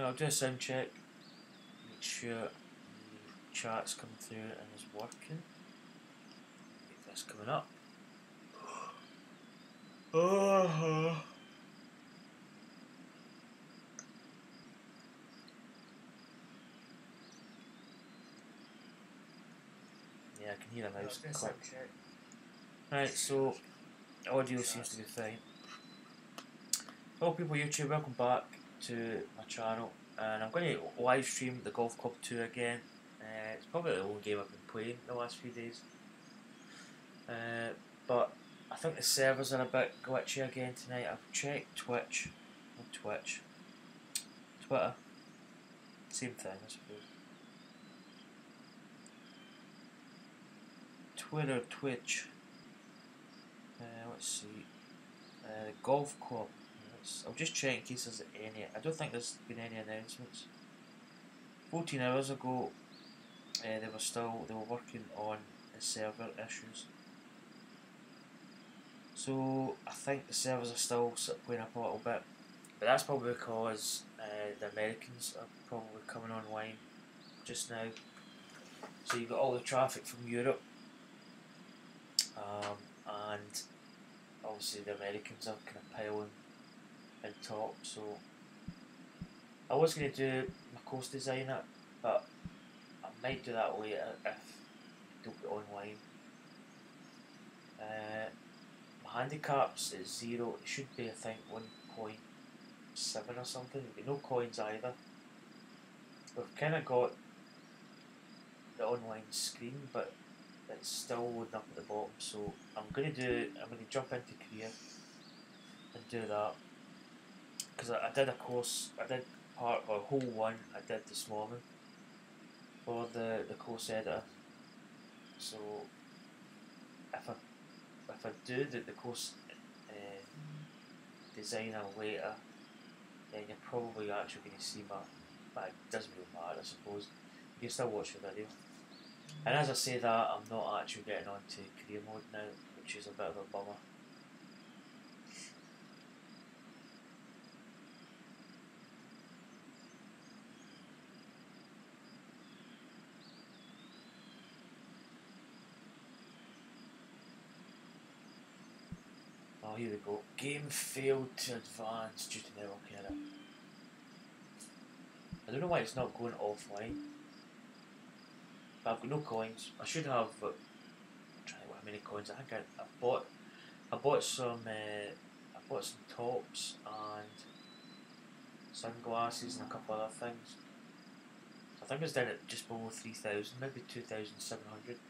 I'll do a sound check, make sure the chat's coming through and is working. Get this coming up. Yeah, I can hear a mouse click. Right, so audio seems to be fine. Hello people YouTube, welcome back to my channel, and I'm going to live stream the Golf Club 2 again. It's probably the only game I've been playing the last few days, but I think the servers are a bit glitchy again tonight. I've checked Twitch, Twitter, same thing I suppose. Twitter, Twitch, let's see, the Golf Club. I'll just check in case there's any. I don't think there's been any announcements. 14 hours ago, they were working on the server issues. So I think the servers are still sort of playing up a little bit, but that's probably because the Americans are probably coming online just now. So you've got all the traffic from Europe, and obviously the Americans are kind of piling in top. So I was going to do my course designer, but I might do that later if I don't get online. My handicaps is 0. It should be I think 1.7 or something. There'll be no coins either. We've kind of got the online screen, but it's still loading up at the bottom. So I'm going to jump into career and do that, because I did a course. I did hole 1. I did this morning for the course editor. So if I do the course designer later, then you're probably actually going to see but it doesn't really matter, I suppose. You can still watch the video. And as I say that, I'm not actually getting on to career mode now, which is a bit of a bummer. Oh, here we go. Game failed to advance due to network error. I don't know why it's not going offline. But I've got no coins. I should have. I'm trying to think how many coins. I think I bought some tops and sunglasses and a couple other things. I think it's down at just below 3,000, maybe 2,700.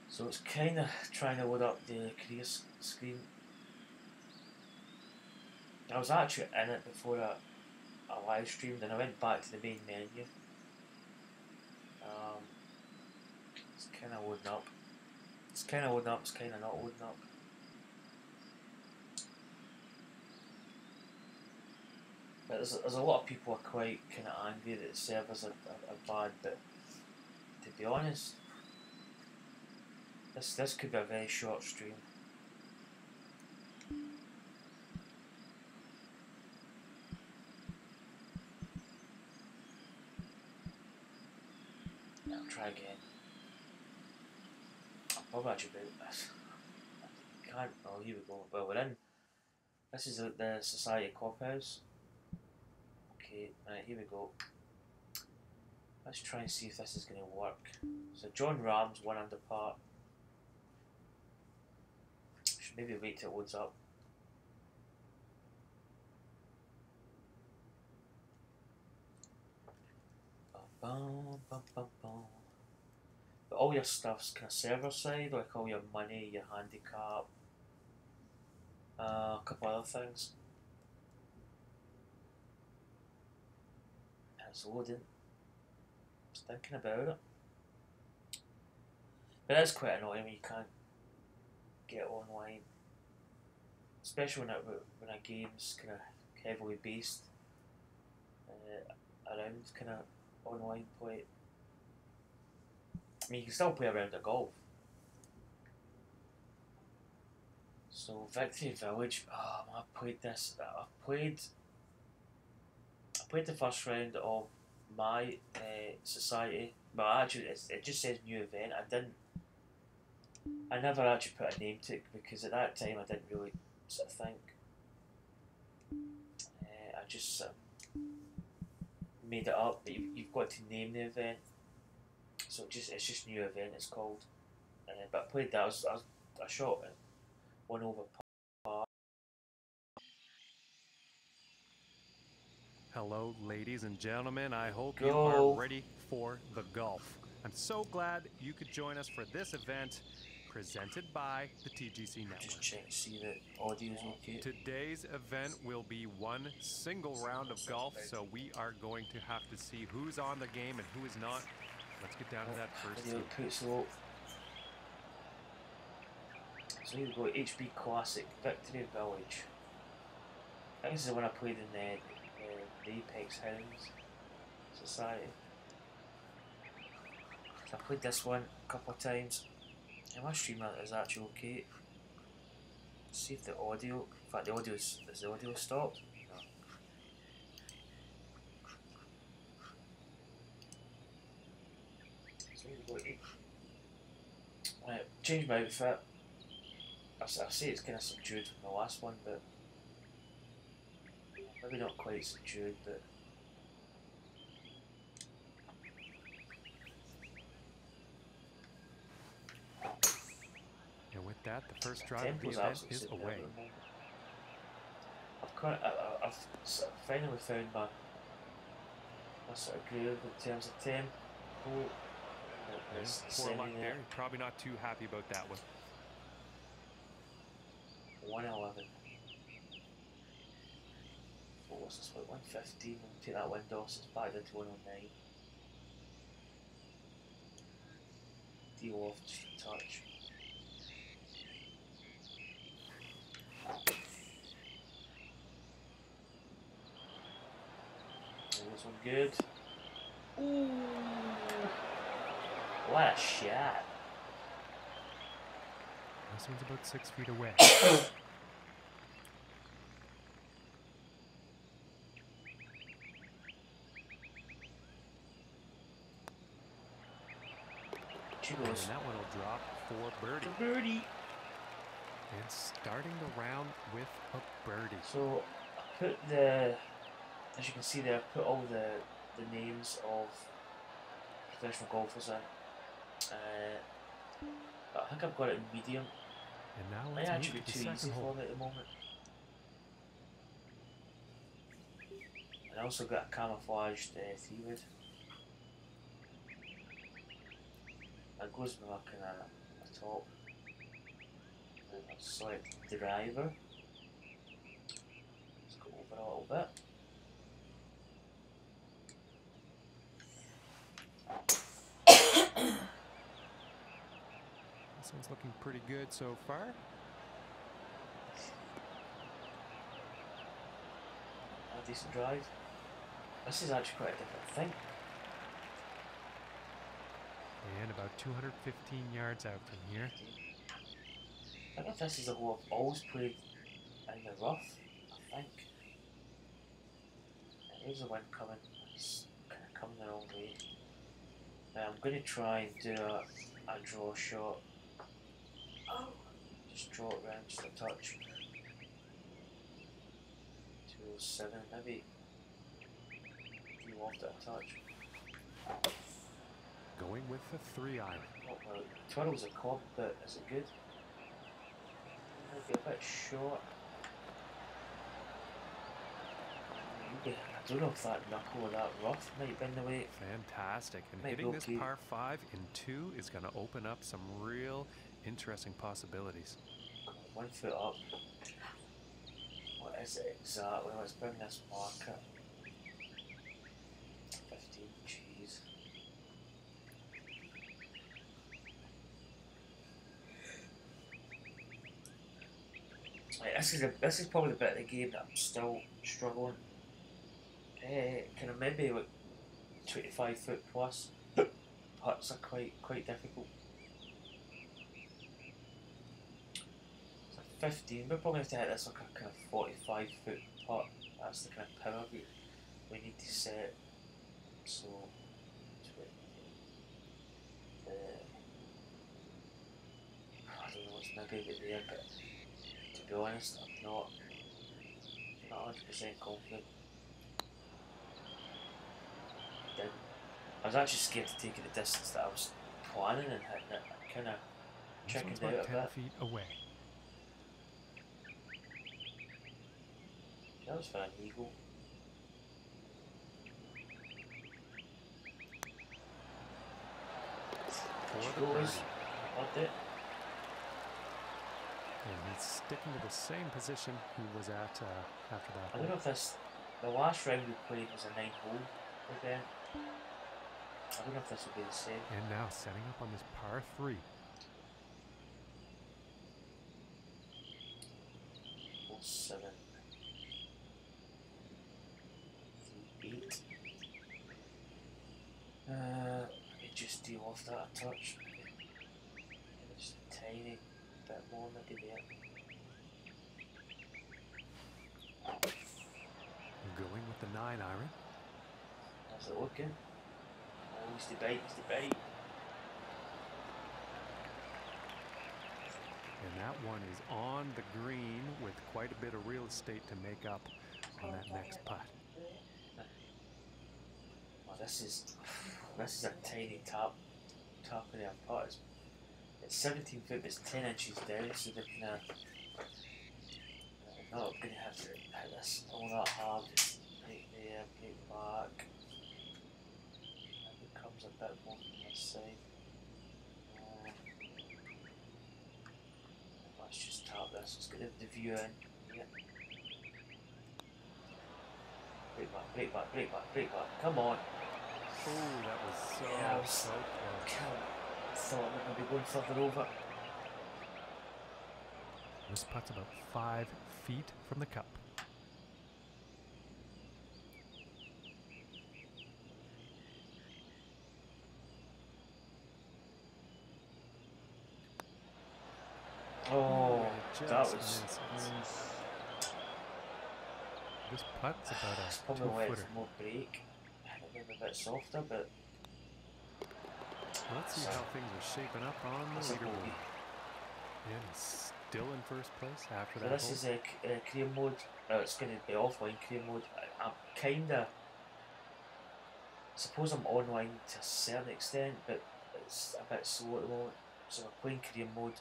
So it's kind of trying to load up the career screen. I was actually in it before I live streamed, and I went back to the main menu. It's kind of loading up. It's kind of loading up. It's kind of not loading up. But there's a lot of people are quite kind of angry that the servers are bad. But to be honest, this could be a very short stream. I'll try again. I'll probably actually do this. I can't. Oh, here we go. Well, we're in. This is the Society Clubhouse. Okay, right, here we go. Let's try and see if this is going to work. So John Ram's 1 under par. Should maybe wait till it loads up. But all your stuff's kind of server side, like all your money, your handicap, a couple other things. And it's loading. I was thinking about it. But it is quite annoying when you can't get online, especially when a game's kind of heavily based around kind of online play. I mean, you can still play around the golf. So Victory Village. Oh, I've played this. I've played played the first round of my society. Well, actually, it just says new event. I never actually put a name to it because at that time I didn't really sort of think. I just made it up, but you've got to name the event. So it's just new event. It's called. But I played that. I shot it. One over par. Hello, ladies and gentlemen. I hope you are ready for the golf. I'm so glad you could join us for this event presented by the TGC Network. Just check to see that audio's okay. Today's event will be one single round of golf, so we are going to have to see who's on the game and who is not. Let's get down to that first tee. So here we go, HB Classic, Victory Village. I think this is the one I played in the Apex Hounds Society. So I played this one a couple of times. And my streamer is actually okay. Let's see if the audio, in fact is the audio stopped? No. So here we go. Right, change my outfit. I say it's kind of subdued from the last one, but maybe not quite subdued, but and with that, the first drive of the event is away. I've finally found my sort of groove in terms of tempo. Poor luck there. Probably not too happy about that one. 111. What was this? 115. We'll take that window, so it's back down to 109. D off, just a touch. This one good. Ooh! What a shot! This one's about 6 feet away. And that one will drop for birdie. Birdie! And starting the round with a birdie. So I put as you can see there, I put all the names of professional golfers in. But I think I've got it in medium. And now it might actually be too easy for me at the moment. And I also got a camouflaged 3-wood. That goes with my kind of top. And I'll select driver. Let's go over a little bit. This one's looking pretty good so far. A decent drive. This is actually quite a different thing. And about 215 yards out from here. I don't know if this is the hole I've always played in the rough, I think. Here's the wind coming. It's kind of coming the wrong way. Now I'm going to try and do a draw shot. Just draw it round just a touch. 207, maybe. You want it a touch. Going with the 3-iron. Oh, well, twirls a cob, but is it good? Maybe a bit short. I don't know if that knuckle or that rough might bend the way. Fantastic. And might hitting this par 5 in 2 is going to open up some real interesting possibilities. 1 foot up. What is it exactly? Let's bring this marker. 15, jeez. Right, this is probably the bit of the game that I'm still struggling. Kind of maybe like 25 foot plus. Putts are quite difficult. 15, we're probably going to have to hit this like a kind of 45 foot putt. That's the kind of power we need to set, so I don't know, it's maybe a bit there, but to be honest, I'm not 100% confident. I was actually scared to take it the distance that I was planning and hitting it. I kind of chickened out a 10 bit. feet away. That was for an eagle. For the birdie. Loved it. And he's sticking to the same position he was at after that. I don't know if the last round we played was a 9-hole event. I don't know if this will be the same. And now setting up on this par 3. Hole 7. 8. Let me just deal off that a touch. Just a tiny bit more maybe there. Going with the 9 iron. How's it looking? Oh, he's the bite, And that one is on the green with quite a bit of real estate to make up on that next putt. Oh, this is a tiny tap in our putt. It's 17 foot, but it's 10 inches down, so they're kind of not going to have to hit this all that hard. Just right there, break back. And it comes a bit more from this side. Let's just tap this. Let's get the view in. Yep. Break back. Come on. Oh, that was so close. I thought we were going to be going further over. This putt's about 5 feet from the cup. Oh, that was... This putt's about a probably went 2-footer. for more break. Maybe a bit softer, but... Let's see how things are shaping up on the leaderboard. And he's still in first place after that. So this is career mode. It's going to be offline career mode. I'm kind of... I suppose I'm online to a certain extent, but it's a bit slow at the moment. So we're playing career mode.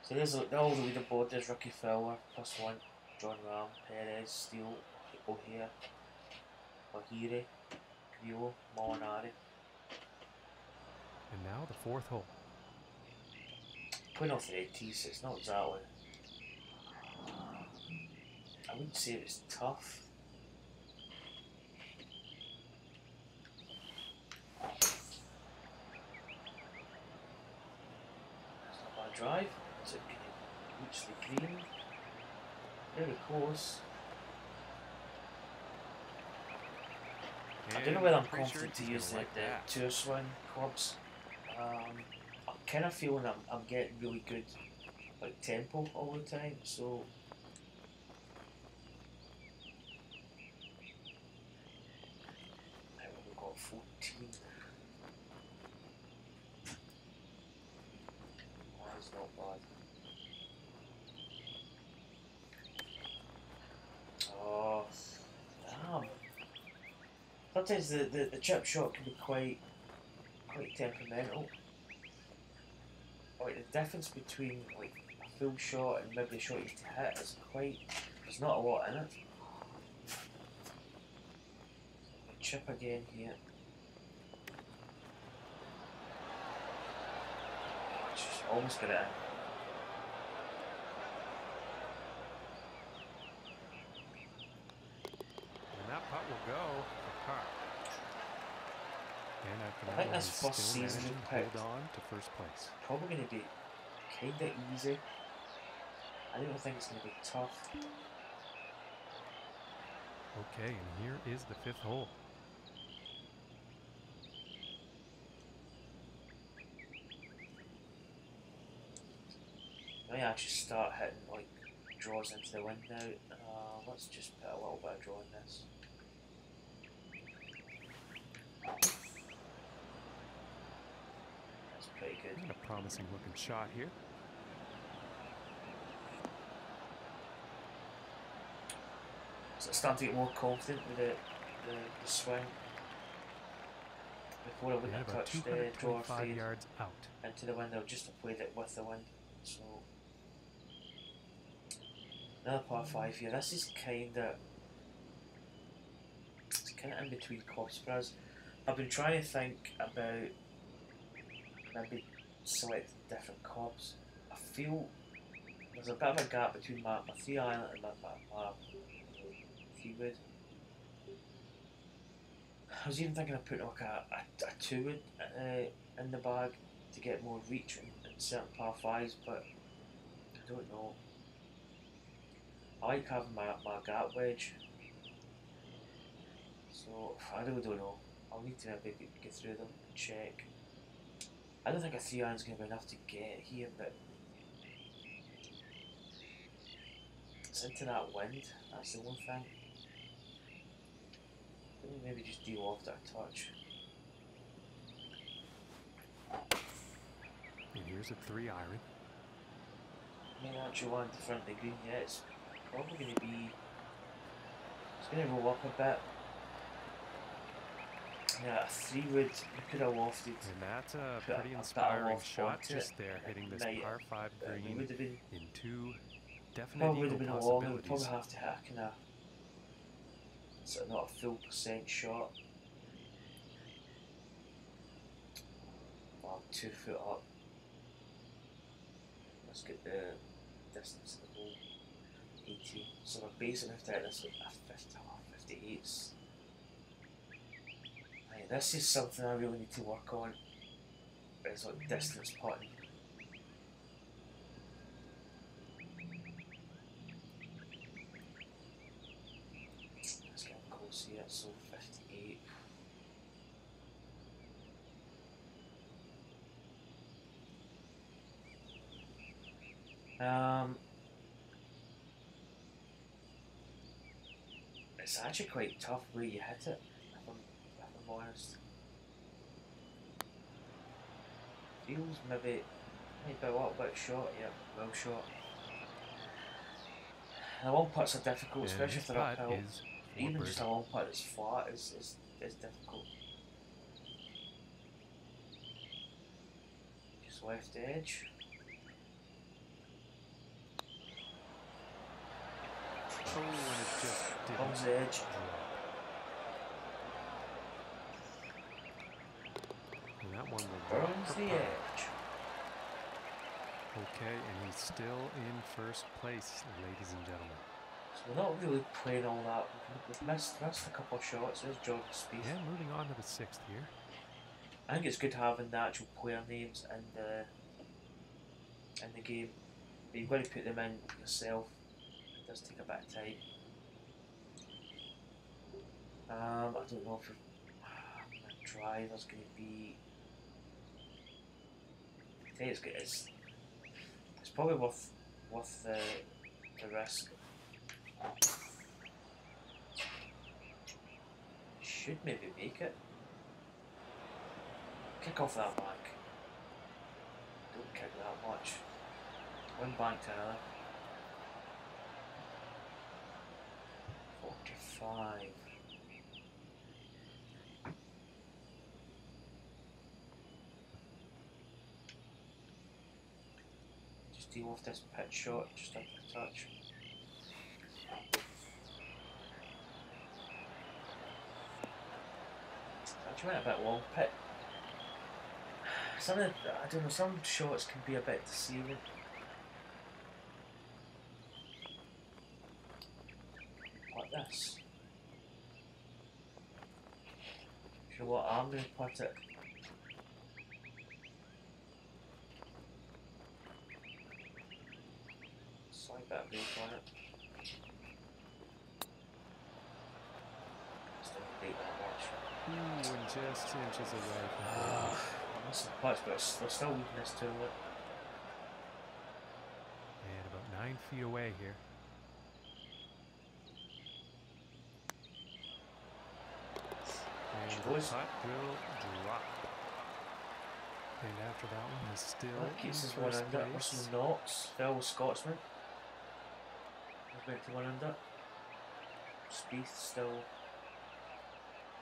So there's all the leaderboard. There's Ricky Fowler, +1, John Rahm, Perez, Steele, O'Hare, Lahiri, Grillo, Molinari. And now the 4th hole. Playing off the 18, so it's not exactly... I wouldn't say it was tough. That's not a bad drive. Is it going to reach the green? Very close. I don't know whether I'm confident to use the tour swing clubs. I'm kind of feeling I'm getting really good tempo all the time, so we've got 14. That's not bad. Oh, damn. Sometimes the chip shot can be quite temperamental. Like the difference between like a full shot and maybe a shot you have to hit is there's not a lot in it. Chip again here. Just almost got it in. And that putt will go for par. And after I think this he's first still season managing to picked hold on to first place. probably going to be kind of easy. I don't think it's going to be tough. Okay, and here is the 5th hole. I actually start hitting like draws into the wind now. Let's just put a little bit of draw in this. That's pretty good. And a promising looking shot here. So it's starting to get more confident with the swing. Before I wouldn't have touched the draw fade yards out into the wind, I would just have played it with the wind. So another par 5 here. This is kind of in between course for us. I've been trying to think about maybe selecting different course. I feel there's a bit of a gap between my 3 iron and my 3 wood. I was even thinking of putting like a 2 wood in the bag to get more reach in certain par 5s, but I don't know. I like having my gap wedge, so I really don't know. I'll need to maybe get through them and check. I don't think a 3 iron is going to be enough to get here, but it's into that wind, that's the one thing. Maybe just deal off that touch. And here's a 3 iron. May not actually want to front the green yet. It's probably going to be. It's going to roll up a bit. Yeah, a 3 wood. You could have lofted. And that's a pretty inspiring shot just there, hitting this par 5 green into definite eagle possibilities. Probably have to hit a kind of. So not a full % shot. Well, 2 foot up. Let's get the distance of the hole. 80. So we're basically have to hit this with a 58s. Right, this is something I really need to work on. It's like distance putting. Yeah, so 58. It's actually quite tough where you hit it, if I'm honest. Feels maybe a little bit short, yeah, well short. The long putts are difficult, especially if they're uphill. Even just a long putt that's flat is difficult. Just left edge. Oh, and it just didn't. Bumps the edge. And that one will burns the edge. Okay, and he's still in first place, ladies and gentlemen. So we're not really playing all that. We've missed a couple of shots. There's Jordan Spieth. Yeah, moving on to the 6th here. I think it's good having the actual player names in the game. But you've got to put them in yourself. It does take a bit of time. I don't know if the driver's going to be. I think it's probably worth the risk. Should maybe make it. Kick off that bank. Don't kick that much. One bank to another. 45. Just deal with this pitch shot, just like a touch. Actually went a bit long pit. Some of the, I don't know, some shots can be a bit deceiving. Like this. You know what, I'm going to put it. Slight bit of break on it. Still don't break that much. Ooh, and just inches away from I missed the putts, but there's still weakness to it. And about 9 feet away here. And the putt will drop. And after that one is still that keeps us in one first under. place. Russell Knox, fellow Scotsman. Back to one under. Spieth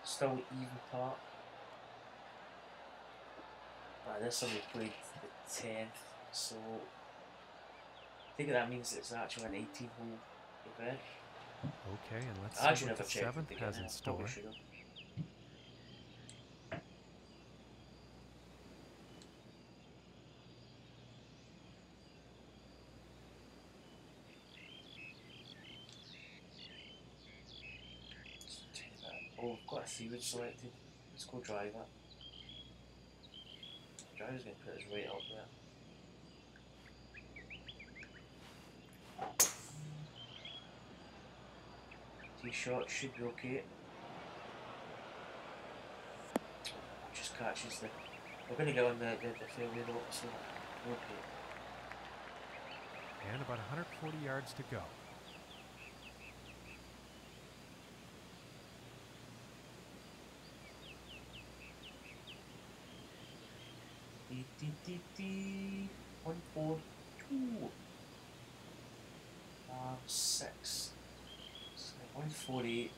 still even part. This one we played the 10th, so I think that means it's actually an 18-hole event. Okay, and let's I see actually what never the checked 7th has in store. Probably should have. Oh, we've got a 3-wood selected. Let's go drive it. Driver's going to put us right up there. Tee shot should be okay. Just catches the. We're going to get on the fairway though, so we're okay. And about 140 yards to go. Dee 142. 6. 148.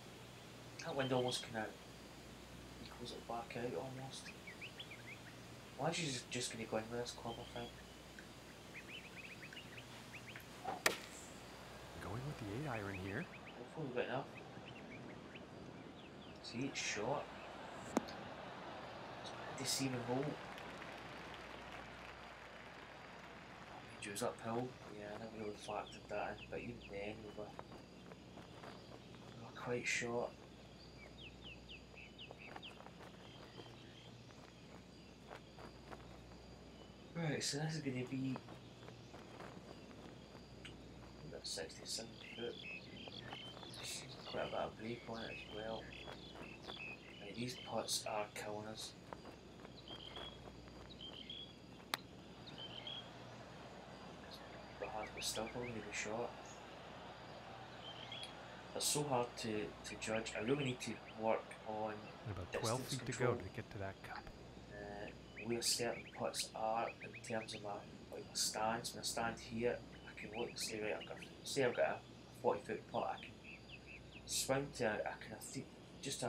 That wind almost kind of equals it back out almost. Why is you just going to go in with this club, I think? Going with the 8-iron here. Hopefully we've got enough. See, it's short. It's a deceiving hole. It was uphill. Yeah, I never really factored that in, but even then we were quite short. Right, so this is going to be about 67 foot. There's quite a bit of break on it as well. Right, these putts are killing us. But still probably going to be short. It's so hard to judge. I really need to work on About 12 feet control. to go to get to that cup. Where certain putts are in terms of my stance. When I stand here, I can look and say, right, I've got a 40-foot putt. I can swing to I can think just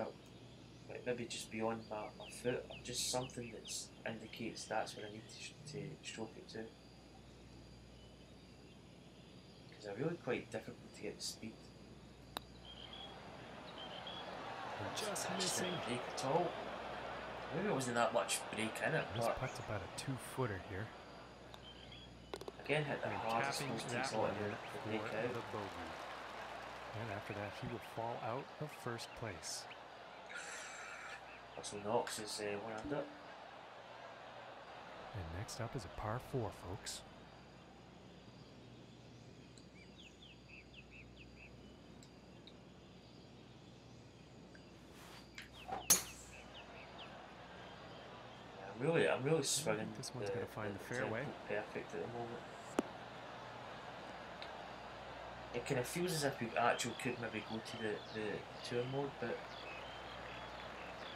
maybe just beyond my foot, or just something that indicates that's where I need to stroke it to. Because they're really quite difficult to get the speed. Just missing. Break at all. Maybe it wasn't that much break in it. This putt's about a 2-footer here. Again, hit the hardest tapping most that a lot one of the break for out. the bogey. And after that, he will fall out of first place. Russell Knox is 1 under. And next up is a par 4, folks. I'm really struggling. This one's going to find the fairway. Perfect at the moment. It kind of feels as if we actually could maybe go to the tour mode, but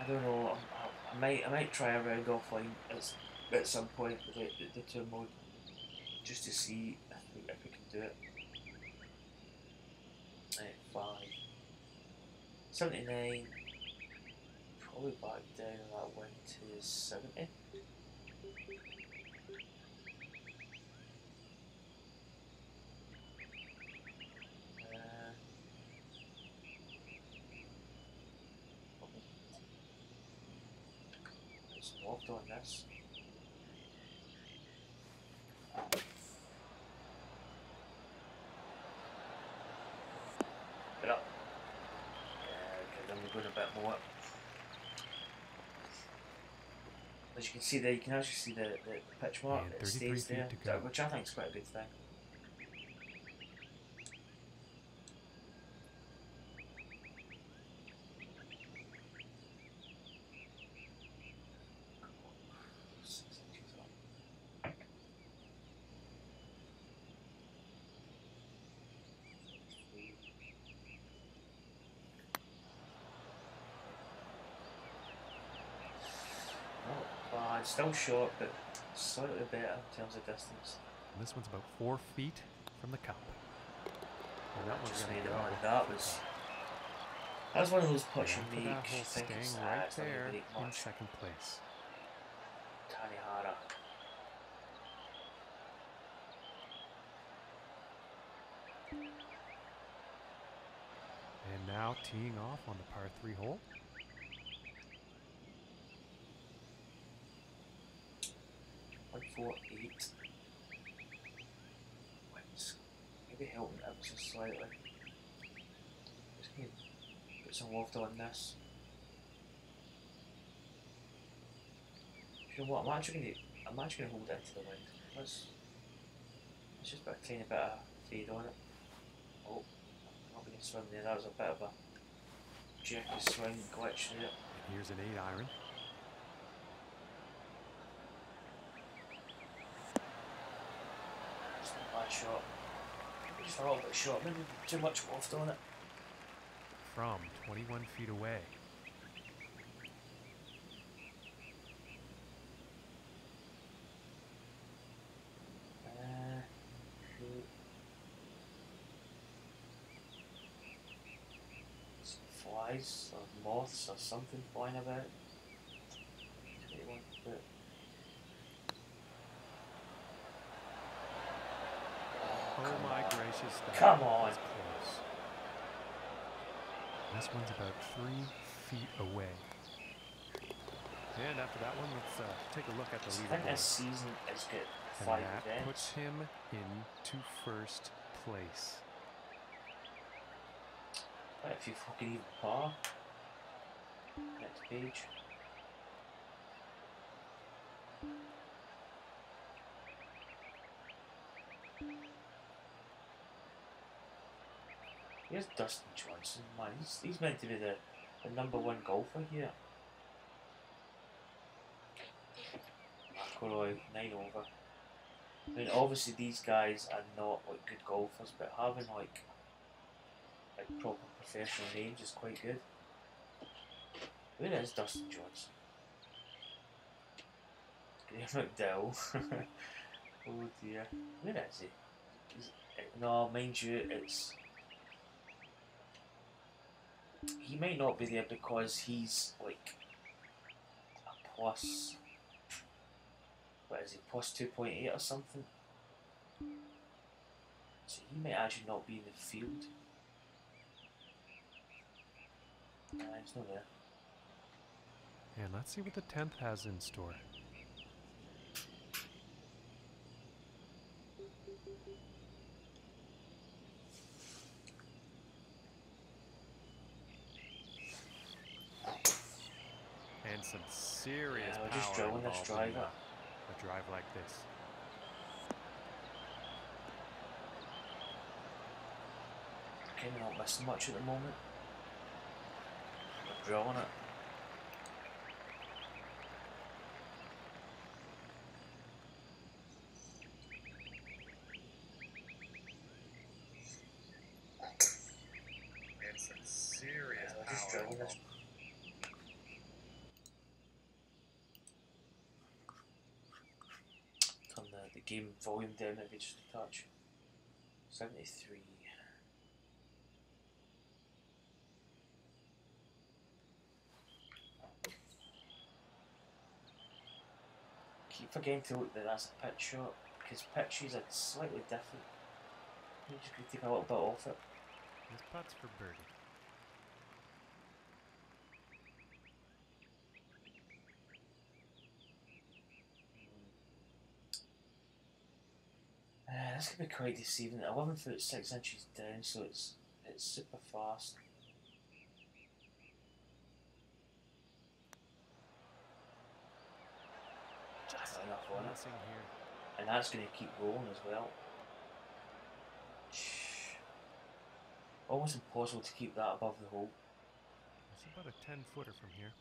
I don't know. I might try a round offline at some point with the tour mode, just to see if we can do it. 5, 79. Probably back down on that one to 70. It's locked on this. Get up. Okay, then we're going a bit more. As you can see there, you can actually see the pitch mark. It stays there, which I think is quite a good thing. It's still short, but slightly better in terms of distance. And this one's about 4 feet from the cup. And that one's Just going made to it go. on. That was one of those putts you make. That hole Think staying it's, right it's not there going to break in much. second place. Tanihara. And now teeing off on the par 3 hole. 148. Winds. Maybe helping ever so slightly. Just need to put some loft on this. You know what? I'm actually gonna hold it into the wind. Let's just put a tiny bit of fade on it. Oh, I'm not gonna swim there. That was a bit of a jerky swing glitch there. And here's an 8 iron. It's not a bad shot. Just a little bit short, maybe too much loft on it. From 21 feet away. Some flies or moths or something flying about. 21 foot. Oh my gracious, that Come on. was close. This one's about 3 feet away. And after that one, let's take a look at the I think leaderboard. this season is good. And 5 that events. puts him into first place. Right, if you fucking even par. Next page. Here's Dustin Johnson, man. He's meant to be the #1 golfer here. McIlroy, 9 over. I mean, obviously these guys are not like good golfers, but having like proper professional names is quite good. Where is Dustin Johnson? Graham McDowell. Oh dear. Where is he? No, mind you, he might not be there because he's like a plus. What is he? Plus 2.8 or something. So he might actually not be in the field. Nah, he's not there. And let's see what the 10th has in store. And some serious we're power just drilling this involved in driver. a drive like this. Kind of not missing much at the moment. We're drilling it. And some serious We're just drilling this. Turn the game volume down maybe just a touch. 73. Keep forgetting to look that that's a pitch shot because pitches are slightly different. I'm just going to take a little bit off it. This putt's for birdie. This could be quite deceiving. 11 foot 6 inches down, so it's super fast. Just Enough on it. missing here. And that's going to keep rolling as well. Almost impossible to keep that above the hole. It's about a 10-footer from here.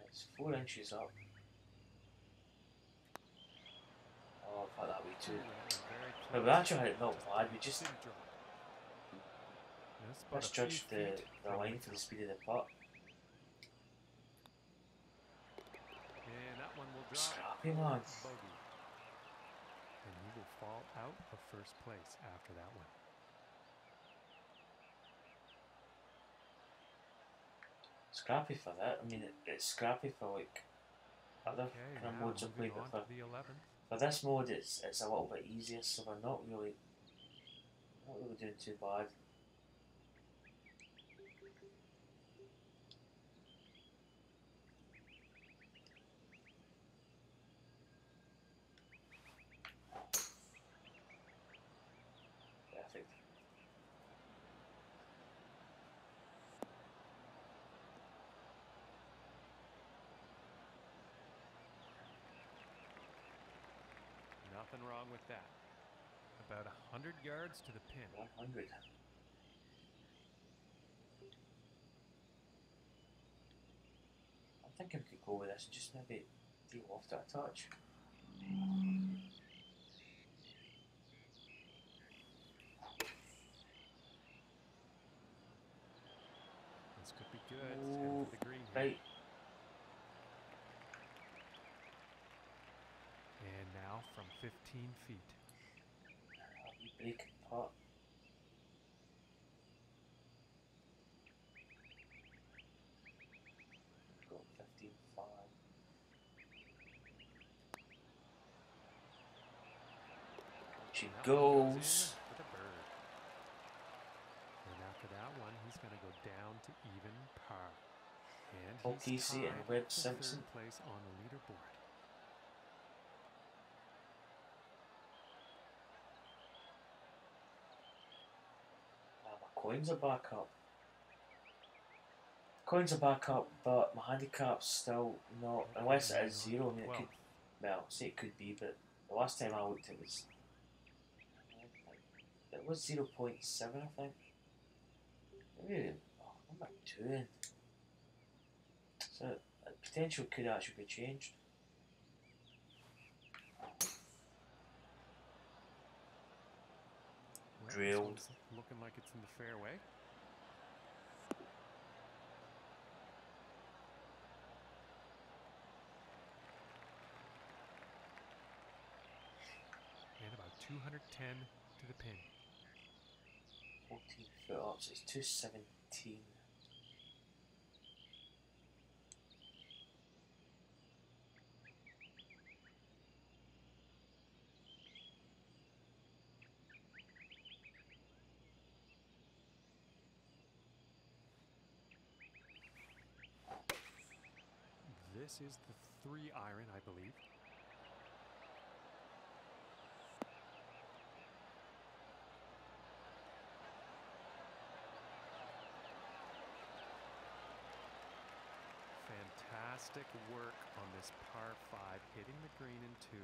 It's 4 inches up. Oh, I've had that way too. Very No, we actually had it not bad. We just misjudged the line for the speed of the putt. And that one will drop. Scrappy, man. Bogey. And he will fall out of first place after that one. Scrappy for that. I mean, it's scrappy for like other kind of modes of play, but for this mode, it's a little bit easier. So we're not really doing too bad. Perfect. Nothing wrong with that. About 100 yards to the pin. 100. I'm thinking we could go with this and just maybe deal off that touch. This could be good. Heading for the green here. Right. And now from 15 feet. Break putt. Go 15-5. She goes. With a bird. And after that one, he's going to go down to even par. And he's OTC and Webb Simpson. Third place on the leaderboard. My coins are back up. Coins are back up, but my handicap's still not, unless it is 0. I mean, it could, well, say it could be, but the last time I looked, it was 0.7, I think. Maybe, what am I doing? So, the potential could actually be changed. Well, Drilled. Looking like it's in the fairway. And about 210 to the pin. 14 foot up, so it's 217. This is the 3 iron, I believe. Fantastic work on this par 5, hitting the green in 2.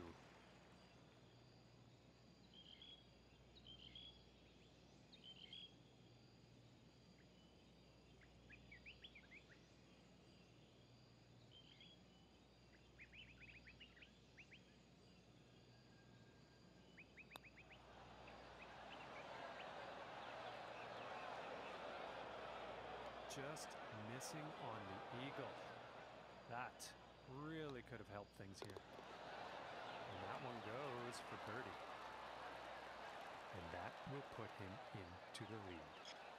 Just missing on the eagle. That really could have helped things here. And that one goes for birdie. And that will put him into the lead.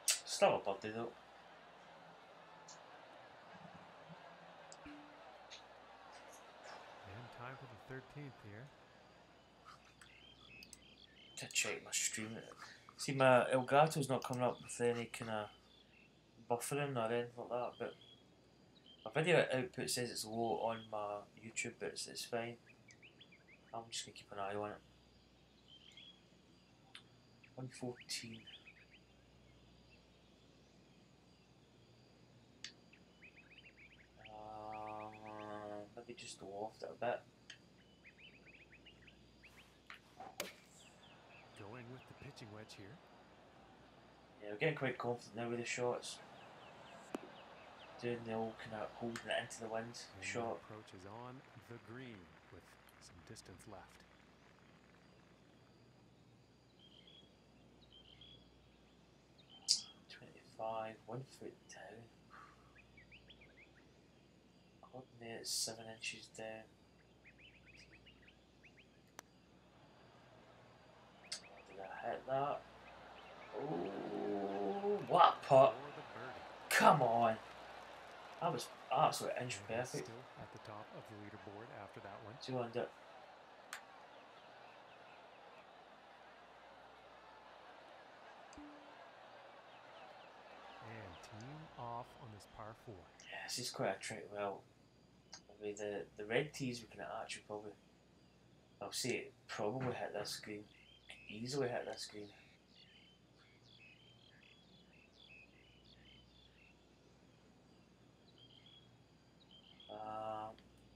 Still a birdie though. And time for the 13th here. To check my stream. See, my Elgato's not coming up with any kind of buffering or anything like that, but my video output says it's low on my YouTube, but it's fine. I'm just going to keep an eye on it. 114. Maybe just go off it a bit. Going with the pitching wedge here. Yeah, we're getting quite confident now with the shots. Doing the old kind of holding it into the wind shot. Approach is on the green with some distance left. 5, 1 foot down. Coordinate 7 inches down. Did I hit that? Oh, what a putt! Come on! That was absolutely inch perfect. Still at the top of the leaderboard after that one. 200. And team off on this par 4. Yeah, this is quite a trick. Well, with the red tees, we can actually probably, I'll say it, probably hit this green. Easily hit this green.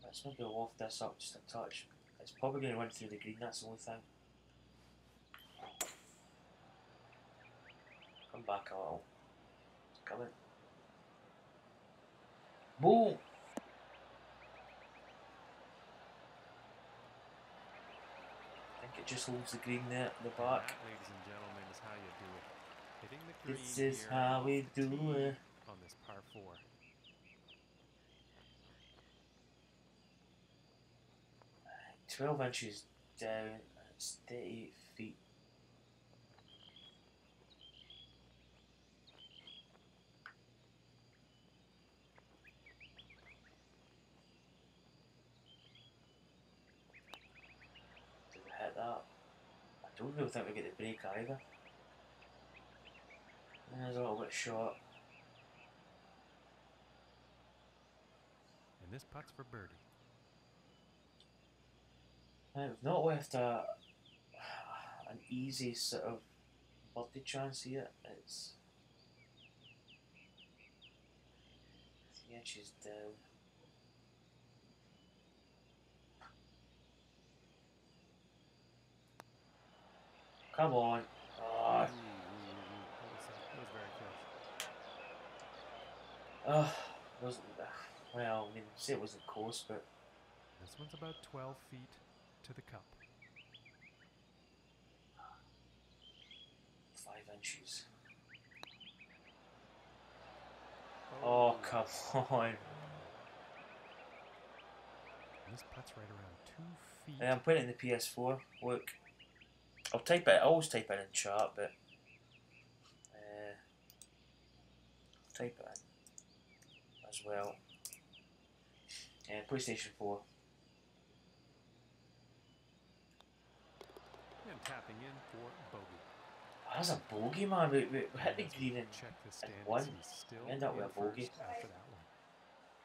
Let's maybe loft this up just a touch. It's probably going to run through the green, that's the only thing. Come back a little. It's coming. Boom! I think it just holds the green there at the back. That, ladies and gentlemen, is how you do it. Hitting the green This is how we do it. On this par 4. 12 inches down, it's 38 feet. Did we hit that? I don't really think we get the break either. There's a little bit short. And this putt's for birdie. We've not left an easy sort of birdie chance here. It's 3 inches down. Come on. Oh. That was very close. Wasn't, well, I mean, say it wasn't close, but This one's about 12 feet to the cup. 5 inches. Oh, come on. And this putt's right around 2 feet. Yeah, I'm putting it in the PS4. Look. I'll type it. I always type it in chat, but type it in as well. PlayStation 4. And tapping in for bogey. That's a bogey, man. We hit the green and one. Still End up with a bogey. After that one.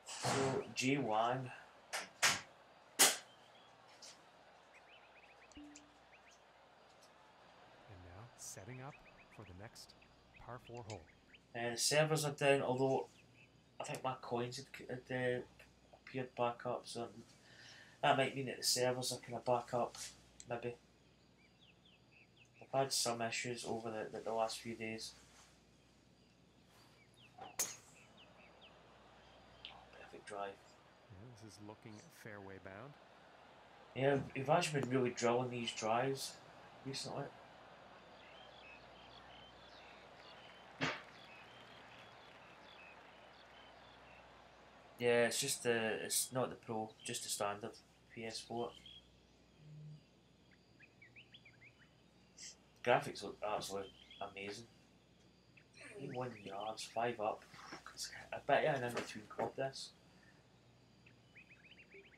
So J Wang. And now setting up for the next par 4 hole. And the servers are down, although I think my coins had appeared back up, so that might mean that the servers are kind of back up, maybe. I've had some issues over the last few days. Perfect drive. Yeah, this is looking fairway bound. Yeah, we've actually been really drilling these drives recently. Yeah, it's just it's not the Pro, just the standard PS4. Graphics look absolutely amazing. 1 yards, 5 up. I bet you an in-between club this.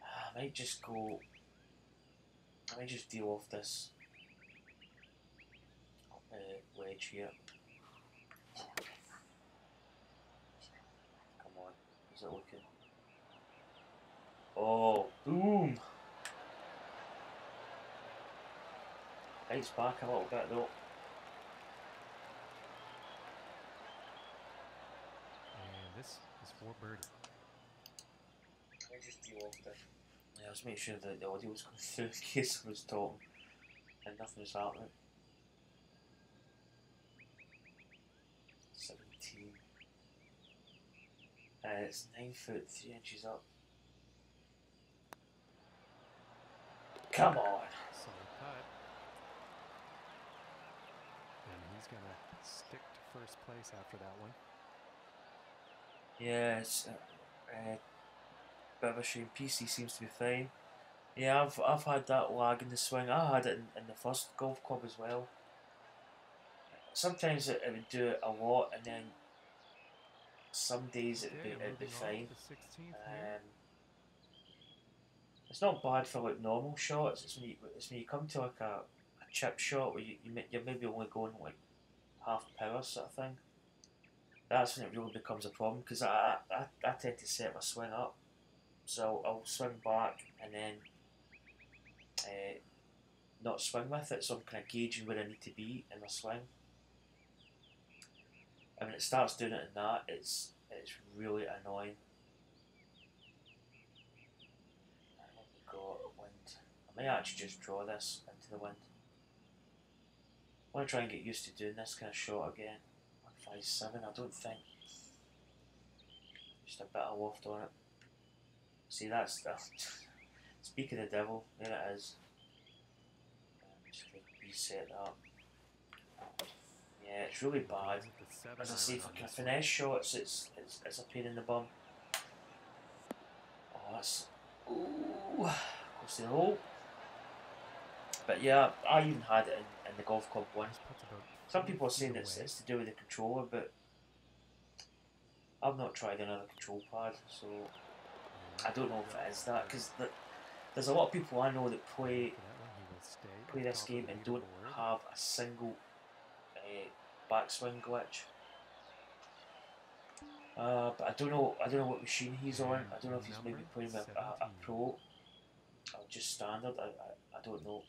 I might just go. I might just deal off this wedge here. Come on, is it looking? Oh, boom! Bites back a little bit though. And this is for birdie. I just deal off this. Yeah, let's make sure that the audio was going through in case I was talking and nothing was happening. 17. It's 9 foot 3 inches up. Come on! Solid putt. And he's he's going to stick to first place after that one. Yeah, it's bit of a shame. PC seems to be fine. Yeah, I've had that lag in the swing. I had it in the first golf club as well. Sometimes it would do it a lot, and then some days it'd be fine. 16th here. It's not bad for like normal shots. It's when you come to like a chip shot where you're maybe only going like half power sort of thing. That's when it really becomes a problem because I tend to set my swing up, so I'll swing back and then not swing with it, so I'm kind of gauging where I need to be in my swing. And when it starts doing it in that, it's really annoying. Let me go wind. I may actually just draw this into the wind. I want to try and get used to doing this kind of shot again. 157, I don't think. Just a bit of loft on it. See, that's speak of the devil, there it is. Just reset that. Yeah, it's really bad. As I say, for finesse shots, it's a pain in the bum. Oh, that's ooh, close to the hole. But yeah, I even had it in the golf club one. Some people are saying it's to do with the controller, but I've not tried another control pad, so I don't know if it is that, because there's a lot of people I know that play this game and don't have a single backswing glitch. But I don't know what machine he's on. I don't know if he's maybe playing with a pro or just standard. I don't know.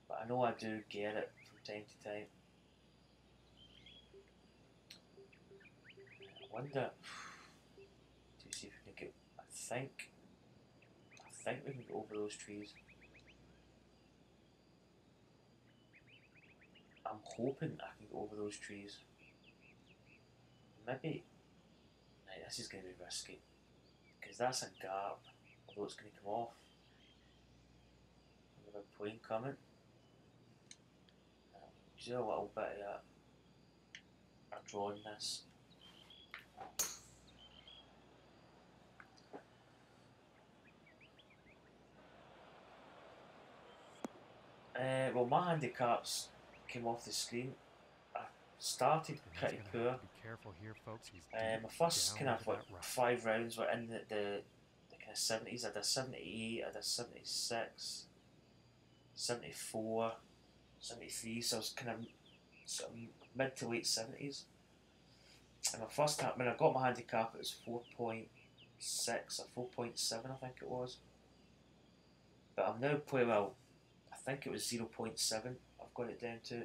But I know I do get it from time to time. I wonder to see if we can get. I think we can get over those trees. I'm hoping I can get over those trees. Maybe. Right, this is going to be risky because that's a gap. Although it's going to come off. With a plane coming. Do a little bit of that. I'm drawing this. Well, my handicaps came off the screen. I started pretty poor. Be careful here, folks. My first kind of like 5 rounds were in the kind of 70s. I had a 78, I had a 76, 74, 73. So I was kind of sort of mid to late 70s. And my first when I got my handicap, it was 4.6 or 4.7, I think it was. But I'm now playing well. I think it was 0.7. I've got it down to,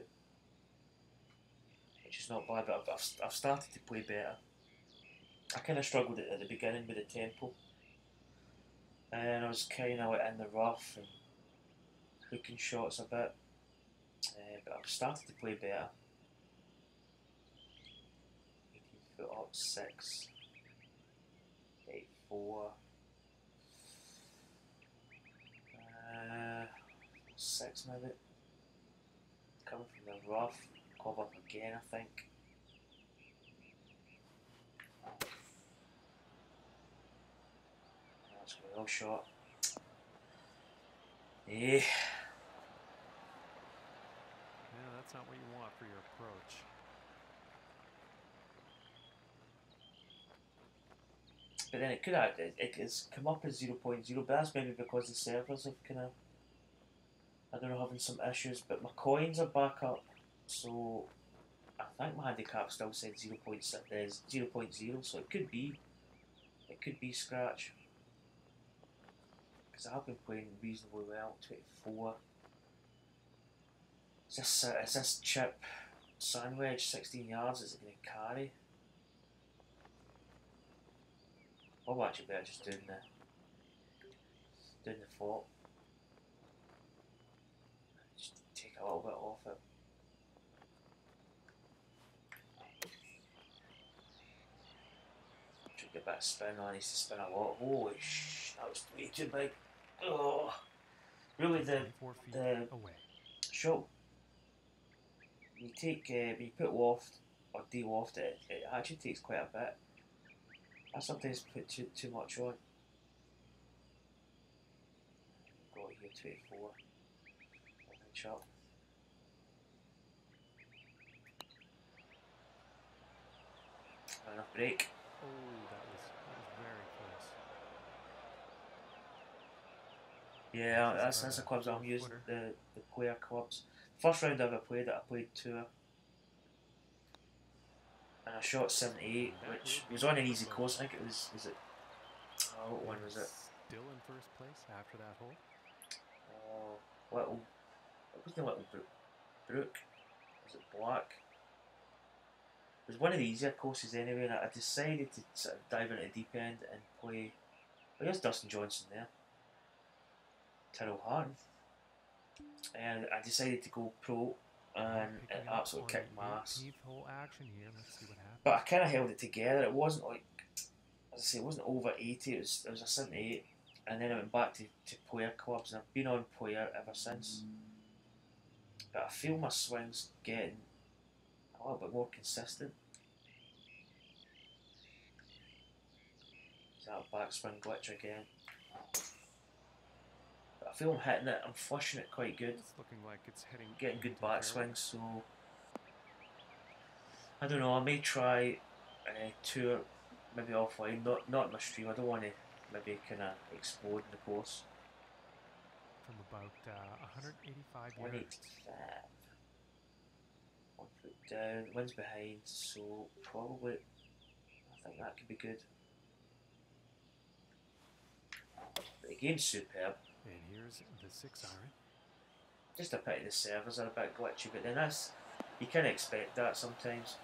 which is not bad. But I've started to play better. I kind of struggled at the beginning with the tempo, and I was kind of like in the rough and hooking shots a bit. But I've started to play better. 18 foot up, 6, 84. 6 maybe. Coming from the rough, cover up again, I think. That's a real shot. Yeah. Yeah, that's not what you want for your approach. But then it's come up as 0.0, but that's maybe because the servers have kind of, I don't know, having some issues. But my coins are back up, so I think my handicap still said 0.0, so it could be scratch. Because I've been playing reasonably well. 24. Is this chip sand wedge 16 yards? Is it going to carry? I'll actually better just doing the fault. Just take a little bit off it. Should get a bit of spin on. I need to spin a lot. Holy that was way too big. Oh, really the shot you take when you put waft or de-waft it, it actually takes quite a bit. I sometimes put too much on. Got here 24. 1 inch up. Enough break. Oh, that was very close. Yeah, that's the clubs I'm using, the player clubs. First round I ever played it, I played tour. And I shot 78, which was on an easy course. I think it was it? Oh, what one was it? Still in first place after that hole. Oh, Little. It wasn't Little Brook. Was it Black? It was one of the easier courses anyway, and I decided to sort of dive into the deep end and play. Oh, there's Dustin Johnson there. Tyrrell Hatton. And I decided to go pro, and it absolutely kicked my ass. Hole action here. Let's see what happens. But I kind of held it together. It wasn't like, as I say, it wasn't over 80. It was a 78, and then I went back to player clubs, and I've been on player ever since. But I feel my swings getting a little bit more consistent. Is that backswing glitch again? But I feel I'm hitting it. I'm flushing it quite good. It's looking like it's heading getting good backswings, so I don't know. I may try tour maybe offline, not in my stream. I don't want to maybe kind of explode in the course. From about 185 yards. 185. 1 foot down, wind's behind, so probably I think that could be good. But the game's superb. And here's the 6-iron. Just a pity the servers are a bit glitchy, but then that's, you can expect that sometimes.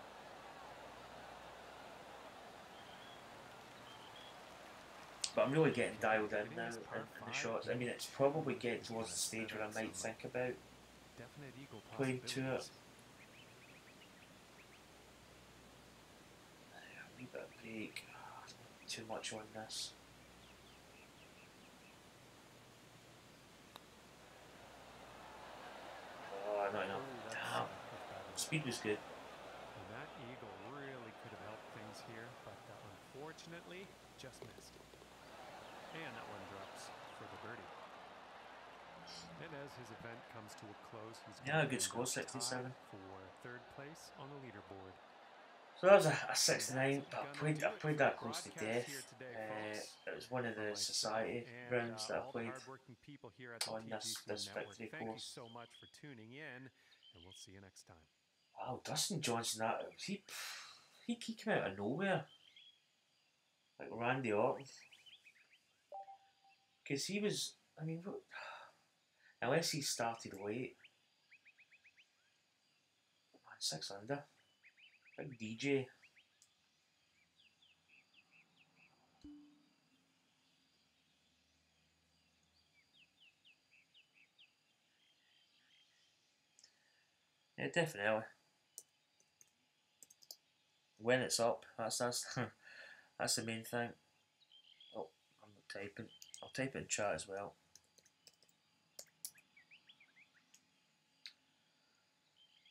But I'm really getting dialed in now in the shots. I mean, it's probably getting towards the stage where I might think about playing tour. A wee bit of break. Too much on this. Oh, not enough. Damn. Speed was good. And that eagle really could have helped things here, but unfortunately, just missed. And that one drops for the birdie. And as his event comes to a close, he's a good score, 67 for third place on the leaderboard. So that was a 69. I played that close to death. It was one of the society rounds that I played on this victory course. Thank you so much for tuning in, and we'll see you next time. Wow, Dustin Johnson, he came out of nowhere, like Randy Orton. Because he was, I mean, unless he started late. Man, 6 under. Big DJ. Yeah, definitely. When it's up, that's that's the main thing. Oh, I'm not typing. I'll type it in chat as well.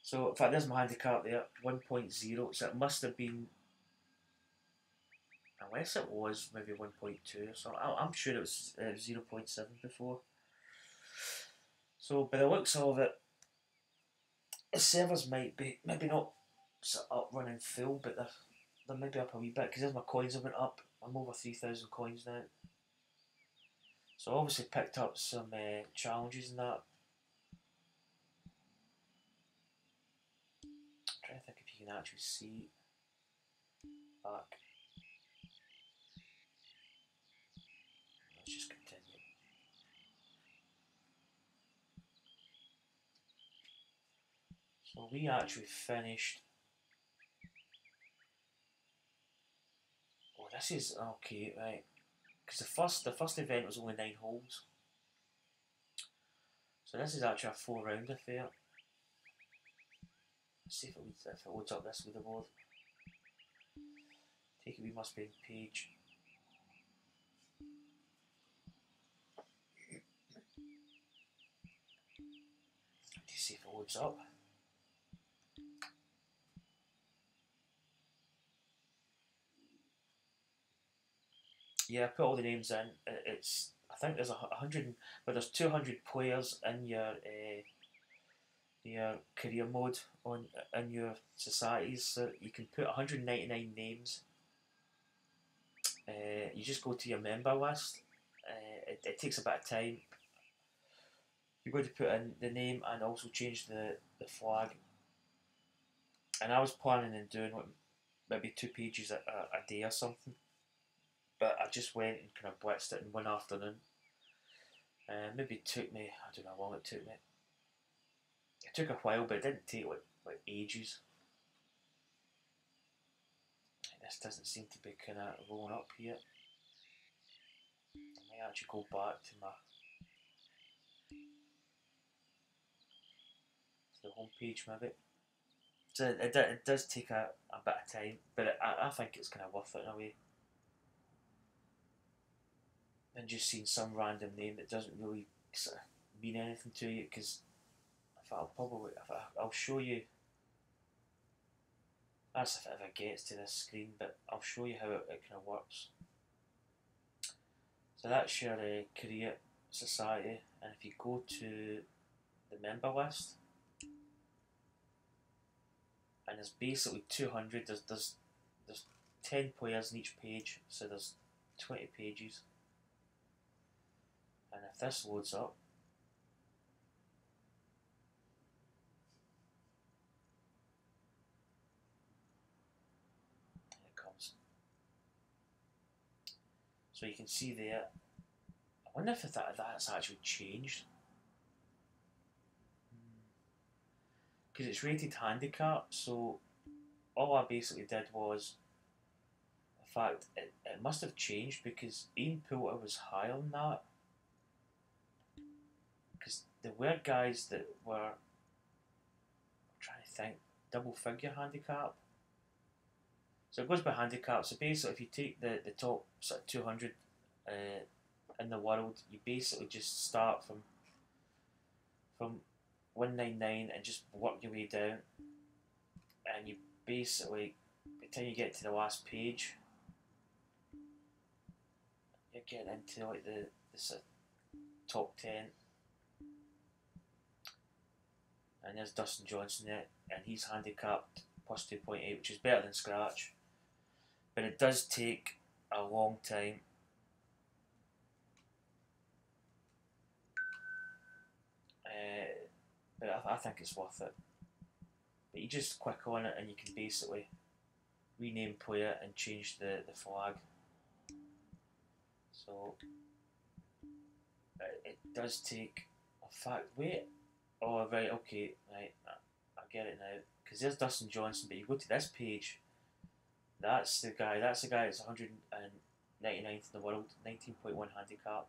So, in fact, there's my handicap there, 1.0. So it must have been, unless it was maybe 1.2 or something. I'm sure it was 0.7 before. So, by the looks of it, the servers might be maybe not sort of up running full, but they're maybe up a wee bit because as my coins have went up, I'm over 3,000 coins now. So, I obviously picked up some challenges in that. I'm trying to think if you can actually see back. Let's just continue. So we actually finished. Oh, this is okay, right? Because the first event was only 9 holes. So this is actually a 4-round affair. Let's see if it loads up this leaderboard. Take it we must be in page. Let's see if it loads up. Yeah, I put all the names in. It's I think there's 100, but there's 200 players in your career mode on in your societies, so you can put 199 names. You just go to your member list. It takes a bit of time. You're going to put in the name and also change the flag. And I was planning on doing maybe 2 pages a day or something, but I just went and kind of blitzed it in one afternoon. Maybe it took me, I don't know how long it took me. It took a while, but it didn't take like ages. This doesn't seem to be kind of rolling up here. I might actually go back to the home page maybe. So it does take a bit of time, but I think it's kind of worth it in a way. And just seeing some random name that doesn't really sort of mean anything to you, because I'll show you. That's if it ever gets to this screen, but I'll show you how it kind of works. So that's your career society, and if you go to the member list, and there's basically 200. There's 10 players in each page, so there's 20 pages. And if this loads up, it comes. So you can see there. I wonder if that's actually changed. Because it's rated handicap, so all I basically did was, in fact, it must have changed because Ian Poulter was higher than that. Because there were guys that were, I'm trying to think, double figure handicap. So it goes by handicap. So basically, if you take the top sort of 200 in the world, you basically just start from 199 and just work your way down, and you basically, by the time you get to the last page, you're getting into like the sort of top 10. And there's Dustin Johnson there, and he's handicapped plus 2.8, which is better than scratch. But it does take a long time. But I think it's worth it. But you just click on it and you can basically rename player and change the flag. So it does take, in fact, wait. Oh, right, okay, right, I get it now. Because there's Dustin Johnson, but you go to this page, that's the guy that's 199th in the world, 19.1 handicap.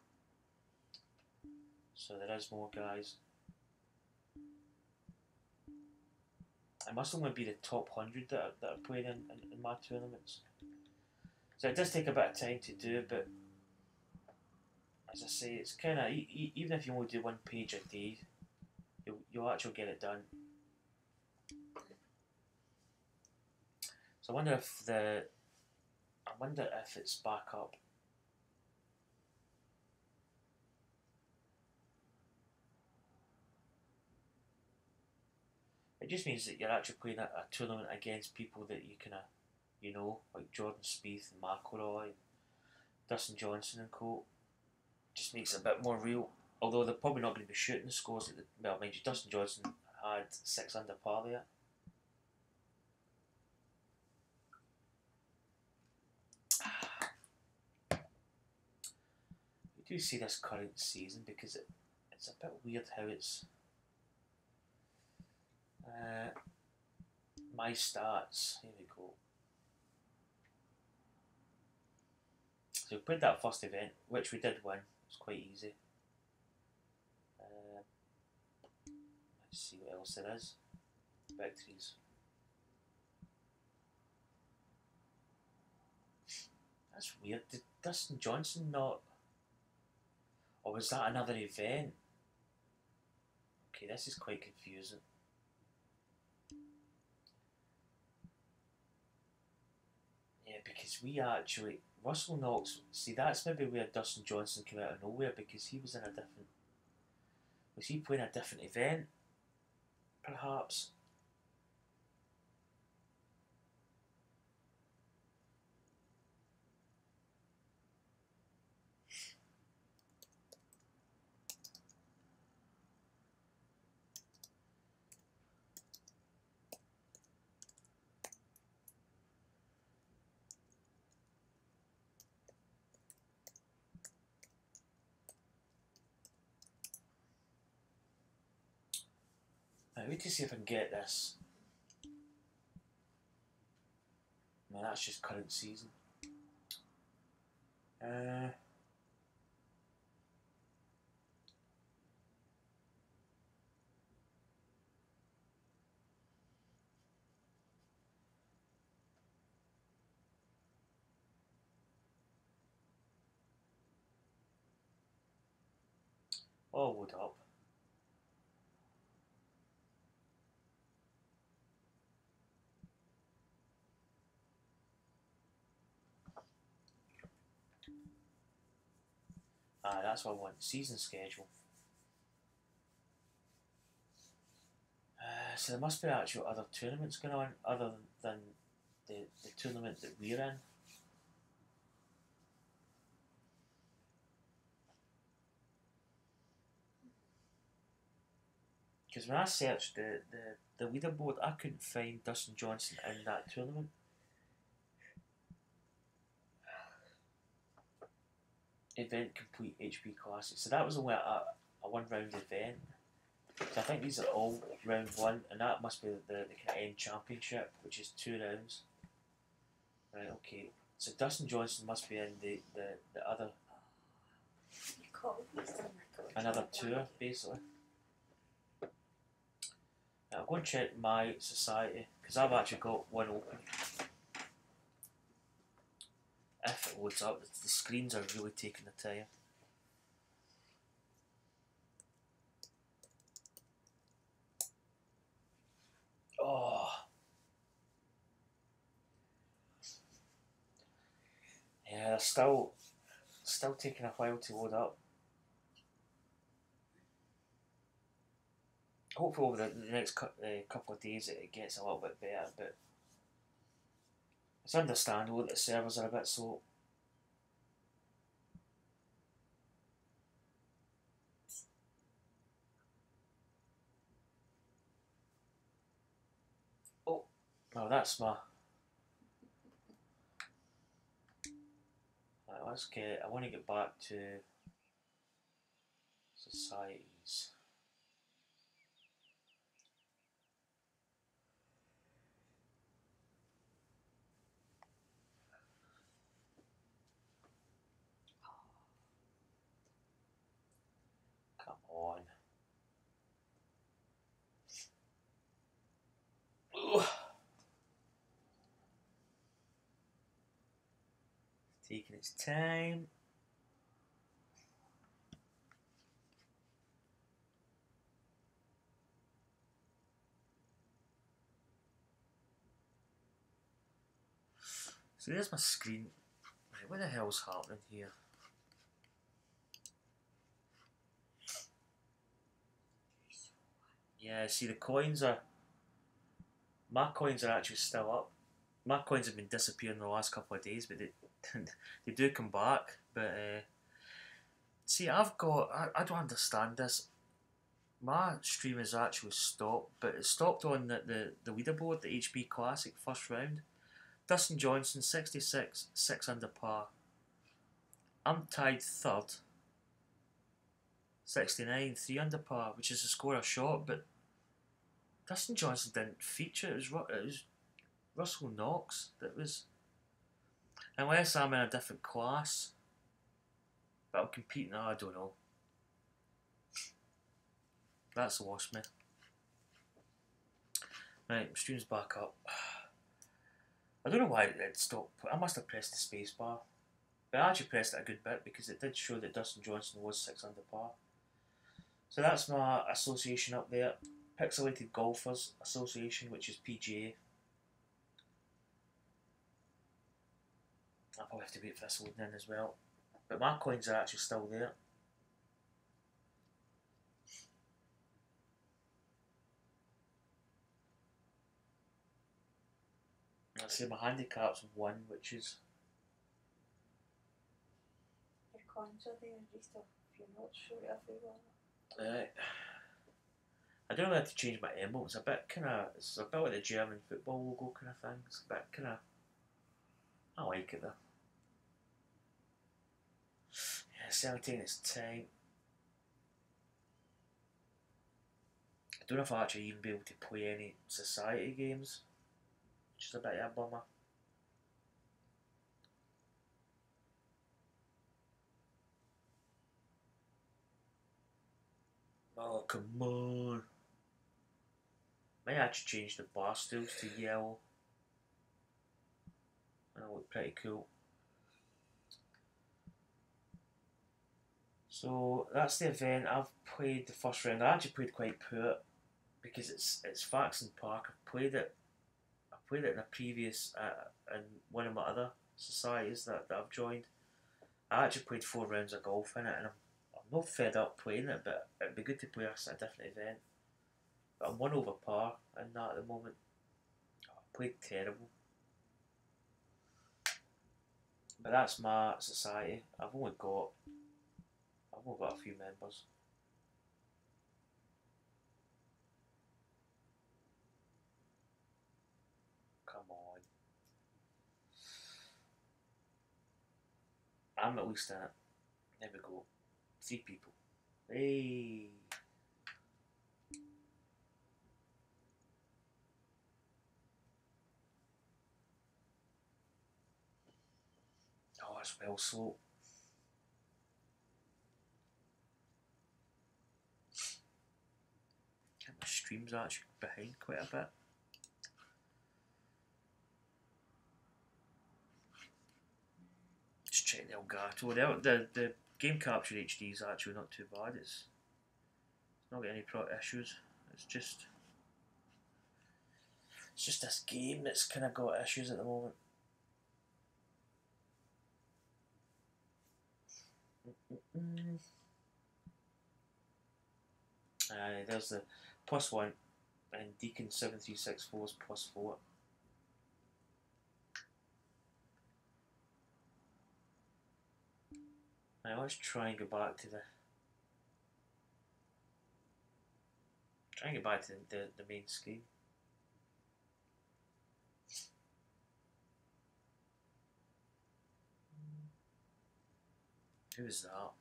So there is more guys. It must only be the top 100 that are playing in my tournaments. So it does take a bit of time to do, but as I say, it's kind of, even if you only do 1 page a day, you'll actually get it done. So I wonder if it's back up. It just means that you're actually playing a tournament against people that you kind of, like Jordan Spieth and McIlroy, and Dustin Johnson and co. Just makes it a bit more real. Although they're probably not going to be shooting the scores. Well, mind you, Dustin Johnson had 6 under par there. We do see this current season because it's a bit weird how it's. My stats. Here we go. So we played that first event, which we did win. It was quite easy. Let's see what else there is. Victories. That's weird. Did Dustin Johnson not? Or was that another event? Okay, this is quite confusing. Yeah, because we actually, Russell Knox, see that's maybe where Dustin Johnson came out of nowhere, because he was in a different, was he playing a different event, perhaps? I need to see if I can get this. No, that's just current season. Oh, load up. That's what I want. Season schedule. So there must be actual other tournaments going on other than the tournament that we're in. Because when I searched the leaderboard, I couldn't find Dustin Johnson in that tournament. Event complete HP Classic. So that was only a one round event. So I think these are all round one, and that must be the kind of end championship, which is 2 rounds. Right, okay. So Dustin Johnson must be in the other, another tour, basically. Now, I'll go and check my society, because I've actually got one open. If it loads up, the screens are really taking the time. Oh. Yeah, they're still taking a while to load up. Hopefully over the next couple of days it gets a little bit better, but it's understandable that the servers are a bit slow. Oh, no, that's my... Right, let's get... I want to get back to societies. Come on. Ugh. Taking its time. So there's my screen. Right, what the hell's happening here? Yeah, see the coins are... My coins are actually still up. My coins have been disappearing the last couple of days, but they do come back. But see, I've got... I don't understand this. My stream is actually stopped, but it stopped on the leaderboard, the HB Classic first round. Dustin Johnson, 66, 6 under par. I'm tied third, 69, 3 under par, which is a score I shot, but Dustin Johnson didn't feature. It was Russell Knox that was... Unless I'm in a different class, but I'm competing, I don't know. That's lost me. Right, stream's back up. I don't know why it stopped. I must have pressed the space bar. But I actually pressed it a good bit because it did show that Dustin Johnson was 6 under par. So that's my association up there. Pixelated Golfers Association, which is PGA. I'll probably have to wait for this loading in as well. But my coins are actually still there. Let's see, my handicap's 1, which is... Your coins are there, just a few notes short if you want. I don't know how to change my emote. It's a bit kind of... It's a bit like the German football logo kind of thing. It's a bit kind of... I like it though. Yeah, 17 is time. I don't know if I'll actually even be able to play any society games, which is a bit of a bummer. Oh, come on. Might actually change the bar stools to yellow. That'll look pretty cool. So that's the event. I've played the first round. I actually played quite poor because it's Faxon Park. I played it in a previous in one of my other societies that I've joined. I actually played 4 rounds of golf in it, and I'm not fed up playing it, but it'd be good to play a different event. But I'm 1 over par in that at the moment. I played terrible. But that's my society. I've only got a few members. Come on. I'm at least in it. There we go. 3 people. Hey. Oh, that's well slow. I think my stream's actually behind quite a bit. Just check the Elgato. The game capture HD is actually not too bad. It's not got any issues. It's just this game that's kind of got issues at the moment. There's the +1 and Deacon 7364 is +4. Now let's try and go back to the main screen. Who is that?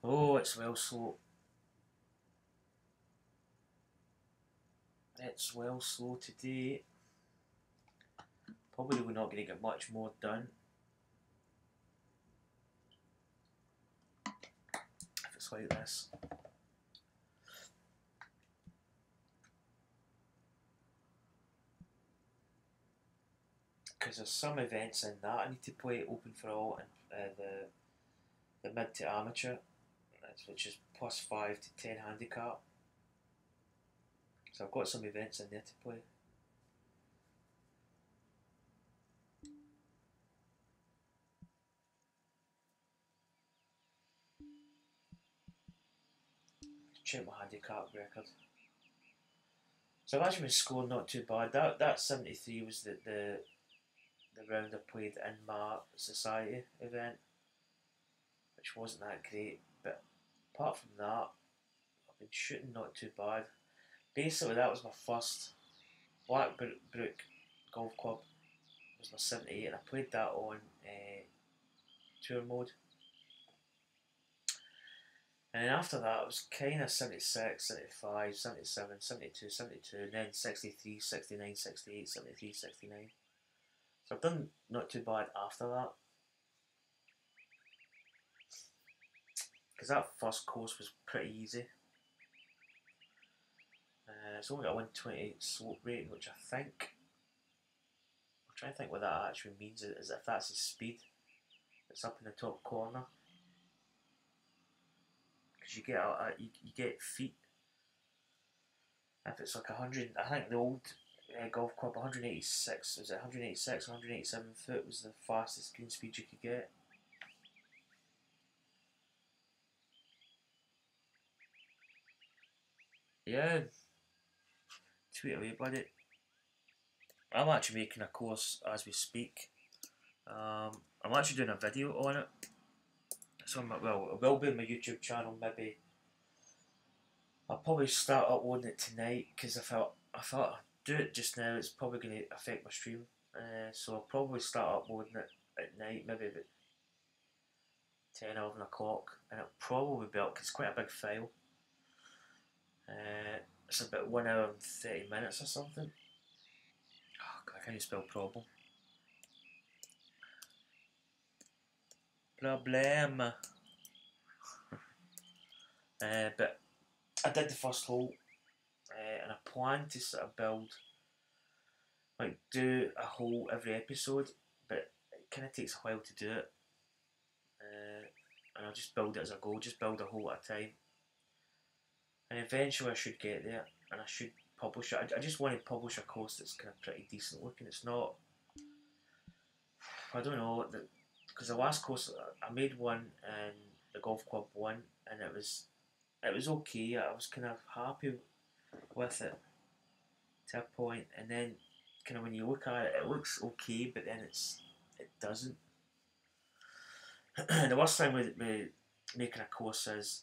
Oh, it's well slow. It's well slow today. Probably we're not going to get much more done if it's like this. Because there's some events in that I need to play open for all, and the mid to amateur, which is +5 to 10 handicap. So I've got some events in there to play. Check my handicap record. So I've actually been scoring not too bad. That 73 was the round I played in my society event, which wasn't that great. But apart from that, I've been shooting not too bad. Basically, that was my first Blackbrook Golf Club. It was my 78, and I played that on tour mode. And then after that, it was kind of 76, 75, 77, 72, 72, and then 63, 69, 68, 73, 69. So I've done not too bad after that. Because that first course was pretty easy. It's only got a 120 slope rating, which I think... I'm trying to think what that actually means, is if that's the speed. It's up in the top corner. Because you get you get feet. If it's like 100, I think the old golf club 186, was it 186, 187 foot was the fastest green speed you could get. Yeah, tweet away, buddy. I'm actually making a course as we speak. I'm actually doing a video on it. So well, it will be on my YouTube channel. Maybe I'll probably start uploading it tonight because I thought I'd do it just now. It's probably going to affect my stream. So I'll probably start uploading it at night, maybe about 10, 11 o'clock, and it'll probably be up because it's quite a big file. It's about 1 hour and 30 minutes or something. Oh God, I can't even spell problem. Problem. But I did the first hole, and I plan to sort of build, like do a hole every episode, but it kind of takes a while to do it. And I'll just build it as I go, just build a hole at a time. And eventually I should get there, and I should publish it. I just want to publish a course that's kind of pretty decent looking. It's not, I don't know, because the last course I made one in the golf club one, and it was okay. I was kind of happy with it to a point, and then kind of when you look at it, it looks okay, but then it doesn't. The worst thing with making a course is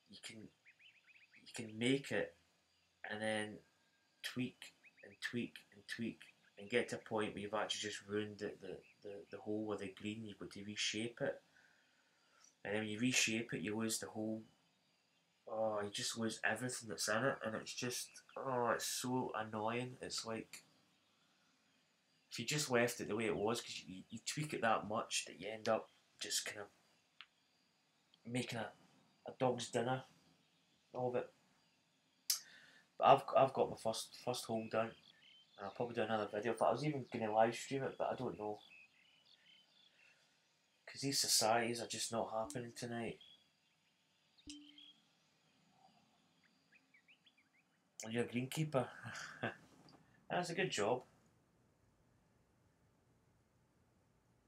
you can make it and then tweak and tweak and tweak and get to a point where you've actually just ruined the hole or the green. You've got to reshape it, and then when you reshape it, you lose the whole. Oh, you just lose everything that's in it, and it's just, oh, it's so annoying. It's like if you just left it the way it was, because you tweak it that much that you end up just kind of making a dog's dinner of it. But I've got my first hole done. And I'll probably do another video. In fact, I was even going to live stream it, but I don't know, because these societies are just not happening tonight. And you're a greenkeeper. That's a good job.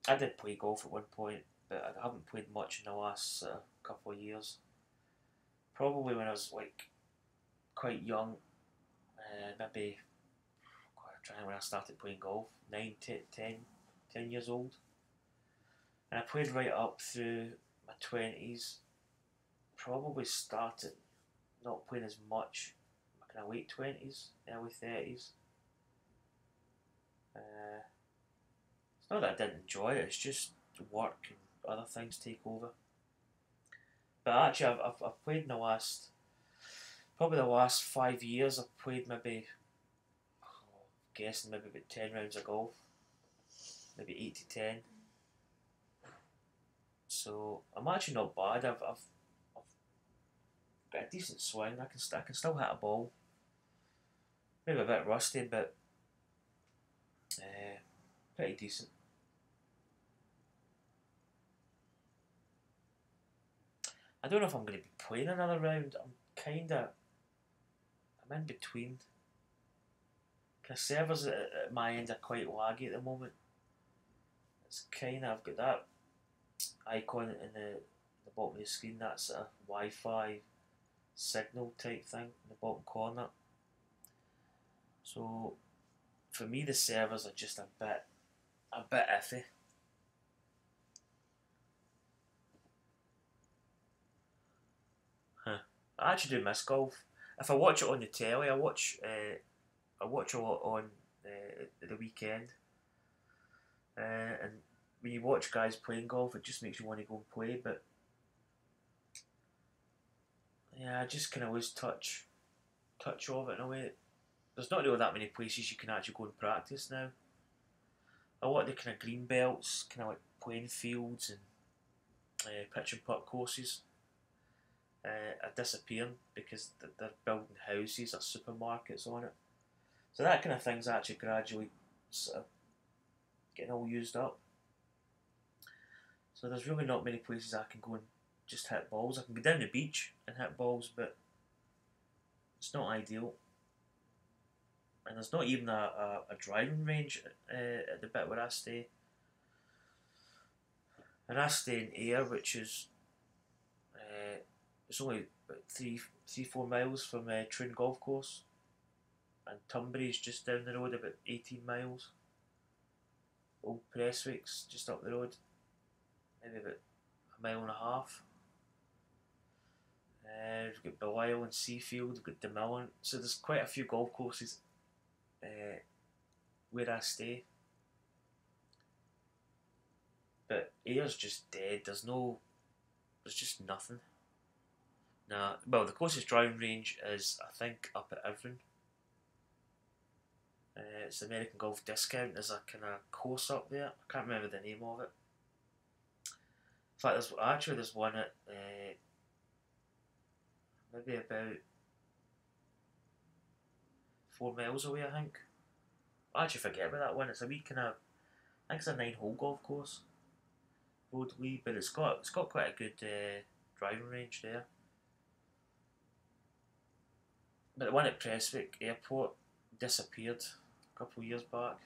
I did play golf at one point, but I haven't played much in the last couple of years. Probably when I was like quite young, maybe when I started playing golf, 9, 10 years old. And I played right up through my 20s. Probably started not playing as much in my kind of late 20s, early 30s. It's not that I didn't enjoy it, it's just work and other things take over. But actually, I've played in probably the last 5 years, I've played maybe, guessing maybe about 10 rounds of golf. Maybe 8 to 10. So I'm actually not bad. I've got a decent swing. I can still hit a ball. Maybe a bit rusty, but pretty decent. I don't know if I'm going to be playing another round. I'm in between. Kind of servers at my end are quite laggy at the moment. It's kind of, I've got that icon in the bottom of the screen. That's a Wi-Fi signal type thing in the bottom corner. So for me, the servers are just a bit iffy. I actually do miss golf. If I watch it on the telly, I watch a lot on the weekend. And when you watch guys playing golf, it just makes you want to go and play. But yeah, I just kind of lose touch of it in a way. There's not really that many places you can actually go and practice now. A lot of the kind of green belts, kind of like playing fields and pitch and putt courses are disappearing because they're building houses or supermarkets on it. So that kind of thing's actually gradually sort of getting all used up. So there's really not many places I can go and just hit balls. I can go down the beach and hit balls, but it's not ideal. And there's not even a driving range at the bit where I stay. And I stay in Ayr, which is it's only about 4 miles from Troon Golf Course, and Tunbury's just down the road, about 18 miles. Old Prestwick's just up the road, maybe about a mile and a half. We've got Belisle and Seafield, we've got Demillan, so there's quite a few golf courses where I stay. But Ayr's just dead. There's just nothing. Nah, well, the closest driving range is, I think, up at Irvine. It's the American Golf Discount. There's a kind of course up there. I can't remember the name of it. In fact, there's one at maybe about 4 miles away, I think. I actually forget about that one. It's a wee kind of, I think it's a 9-hole golf course. Road Lee, but it's got quite a good driving range there. But the one at Prestwick Airport disappeared a couple of years back.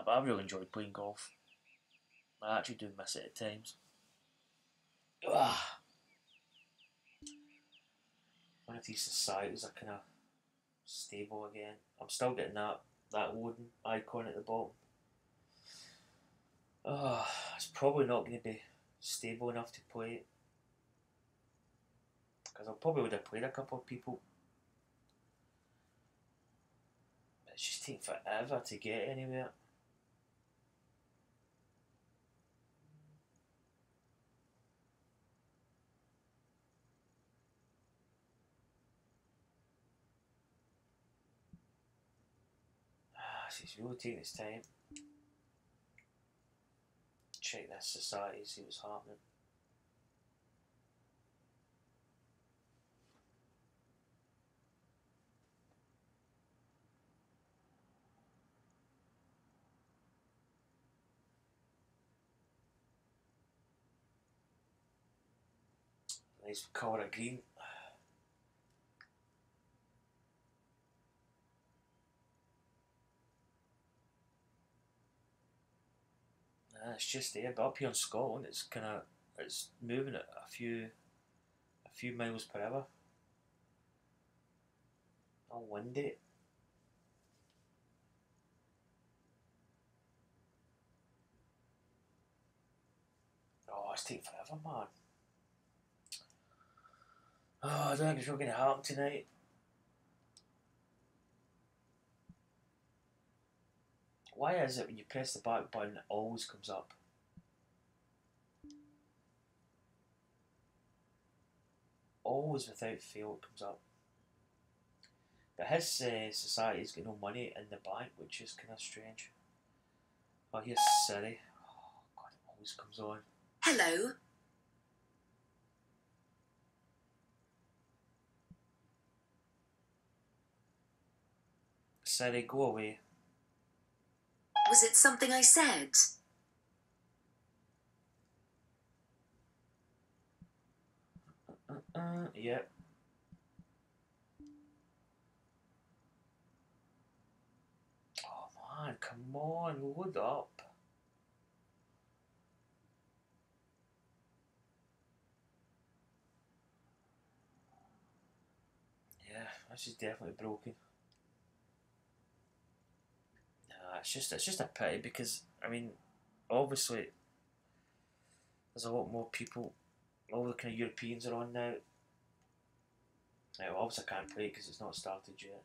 But I really enjoyed playing golf. I actually do miss it at times. Ugh. One of these societies are kind of stable again. I'm still getting that loading icon at the bottom. It's probably not going to be stable enough to play it, because I probably would have played a couple of people. But it's just taking forever to get anywhere. It's really taking its time. Check this society, see what's happening. Nice colour of green. It's just there, but up here in Scotland, it's moving at a few miles per hour. All windy. Oh, it's taking forever, man. Oh, I don't think it's really going to happen tonight. Why is it when you press the back button, it always comes up? Always without fail, it comes up. But his society's got no money in the bank, which is kind of strange. Oh, here's Siri. Oh, God, it always comes on. Hello. Siri, go away. Was it something I said? Yep. Oh man, come on, load up. Yeah, this is definitely broken. Nah, it's just a pity, because I mean, obviously there's a lot more people. All the kind of Europeans are on now. Well, obviously I can't play because it's not started yet.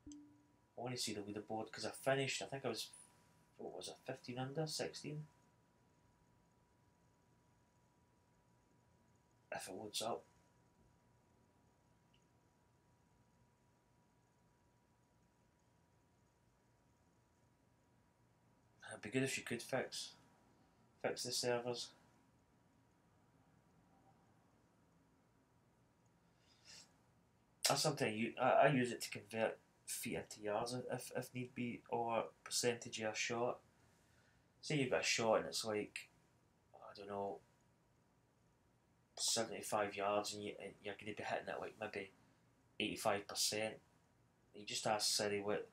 I want to see the leaderboard, because I finished, I think I was, what was it, 15 under, 16? If it loads up. It'd be good if you could fix the servers. That's something I use it to convert feet into yards if need be, or percentage of a shot. Say you've got a shot and it's like, I don't know, 75 yards, and you're going to be hitting it like maybe 85%. You just ask Siri what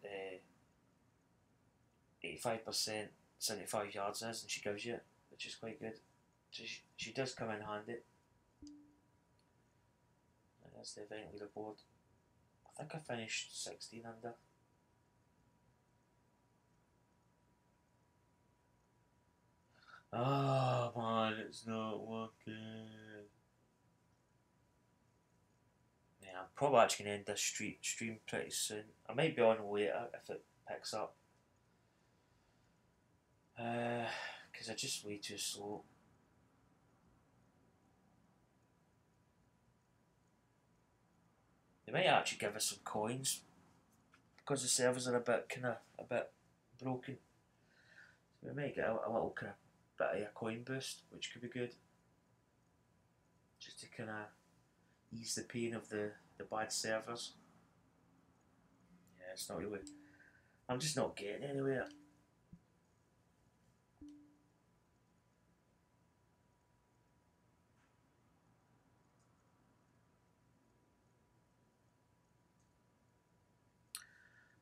85%, 75 yards is, and she gives you it, which is quite good. So she does come in handy. And that's the event leaderboard. I think I finished 16 under. Oh man, it's not working. Yeah, I'm probably actually going to end this stream pretty soon. I might be on later if it picks up. Because I'm just way too slow. They might actually give us some coins because the servers are a bit broken. So we might get a little kind of bit of a coin boost, which could be good. Just to kind of ease the pain of the bad servers. Yeah, it's not really. I'm just not getting anywhere.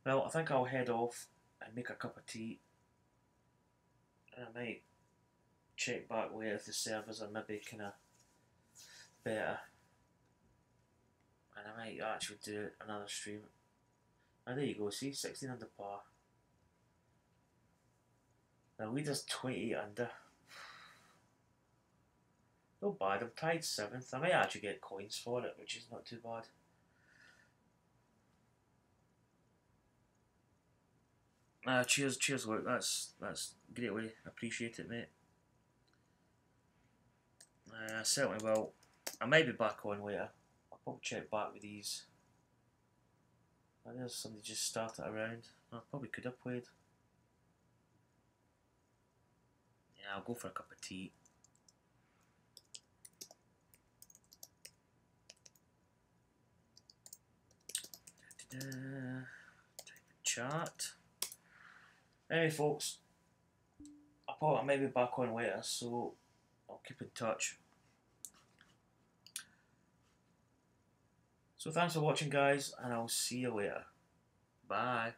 Well, I think I'll head off and make a cup of tea. And I might check back later if the servers are maybe kind of better. And I might actually do another stream. And there you go, see, 16 under par. The leader's 28 under. Not bad, I'm tied 7th. I might actually get coins for it, which is not too bad. Cheers, Luke. That's greatly appreciate it, mate. I certainly will. I might be back on later. I'll probably check back with these. There's somebody just started around. I probably could have played. Yeah, I'll go for a cup of tea. Type in chat. Anyway, folks, I may be back on later, so I'll keep in touch. So thanks for watching, guys, and I'll see you later. Bye.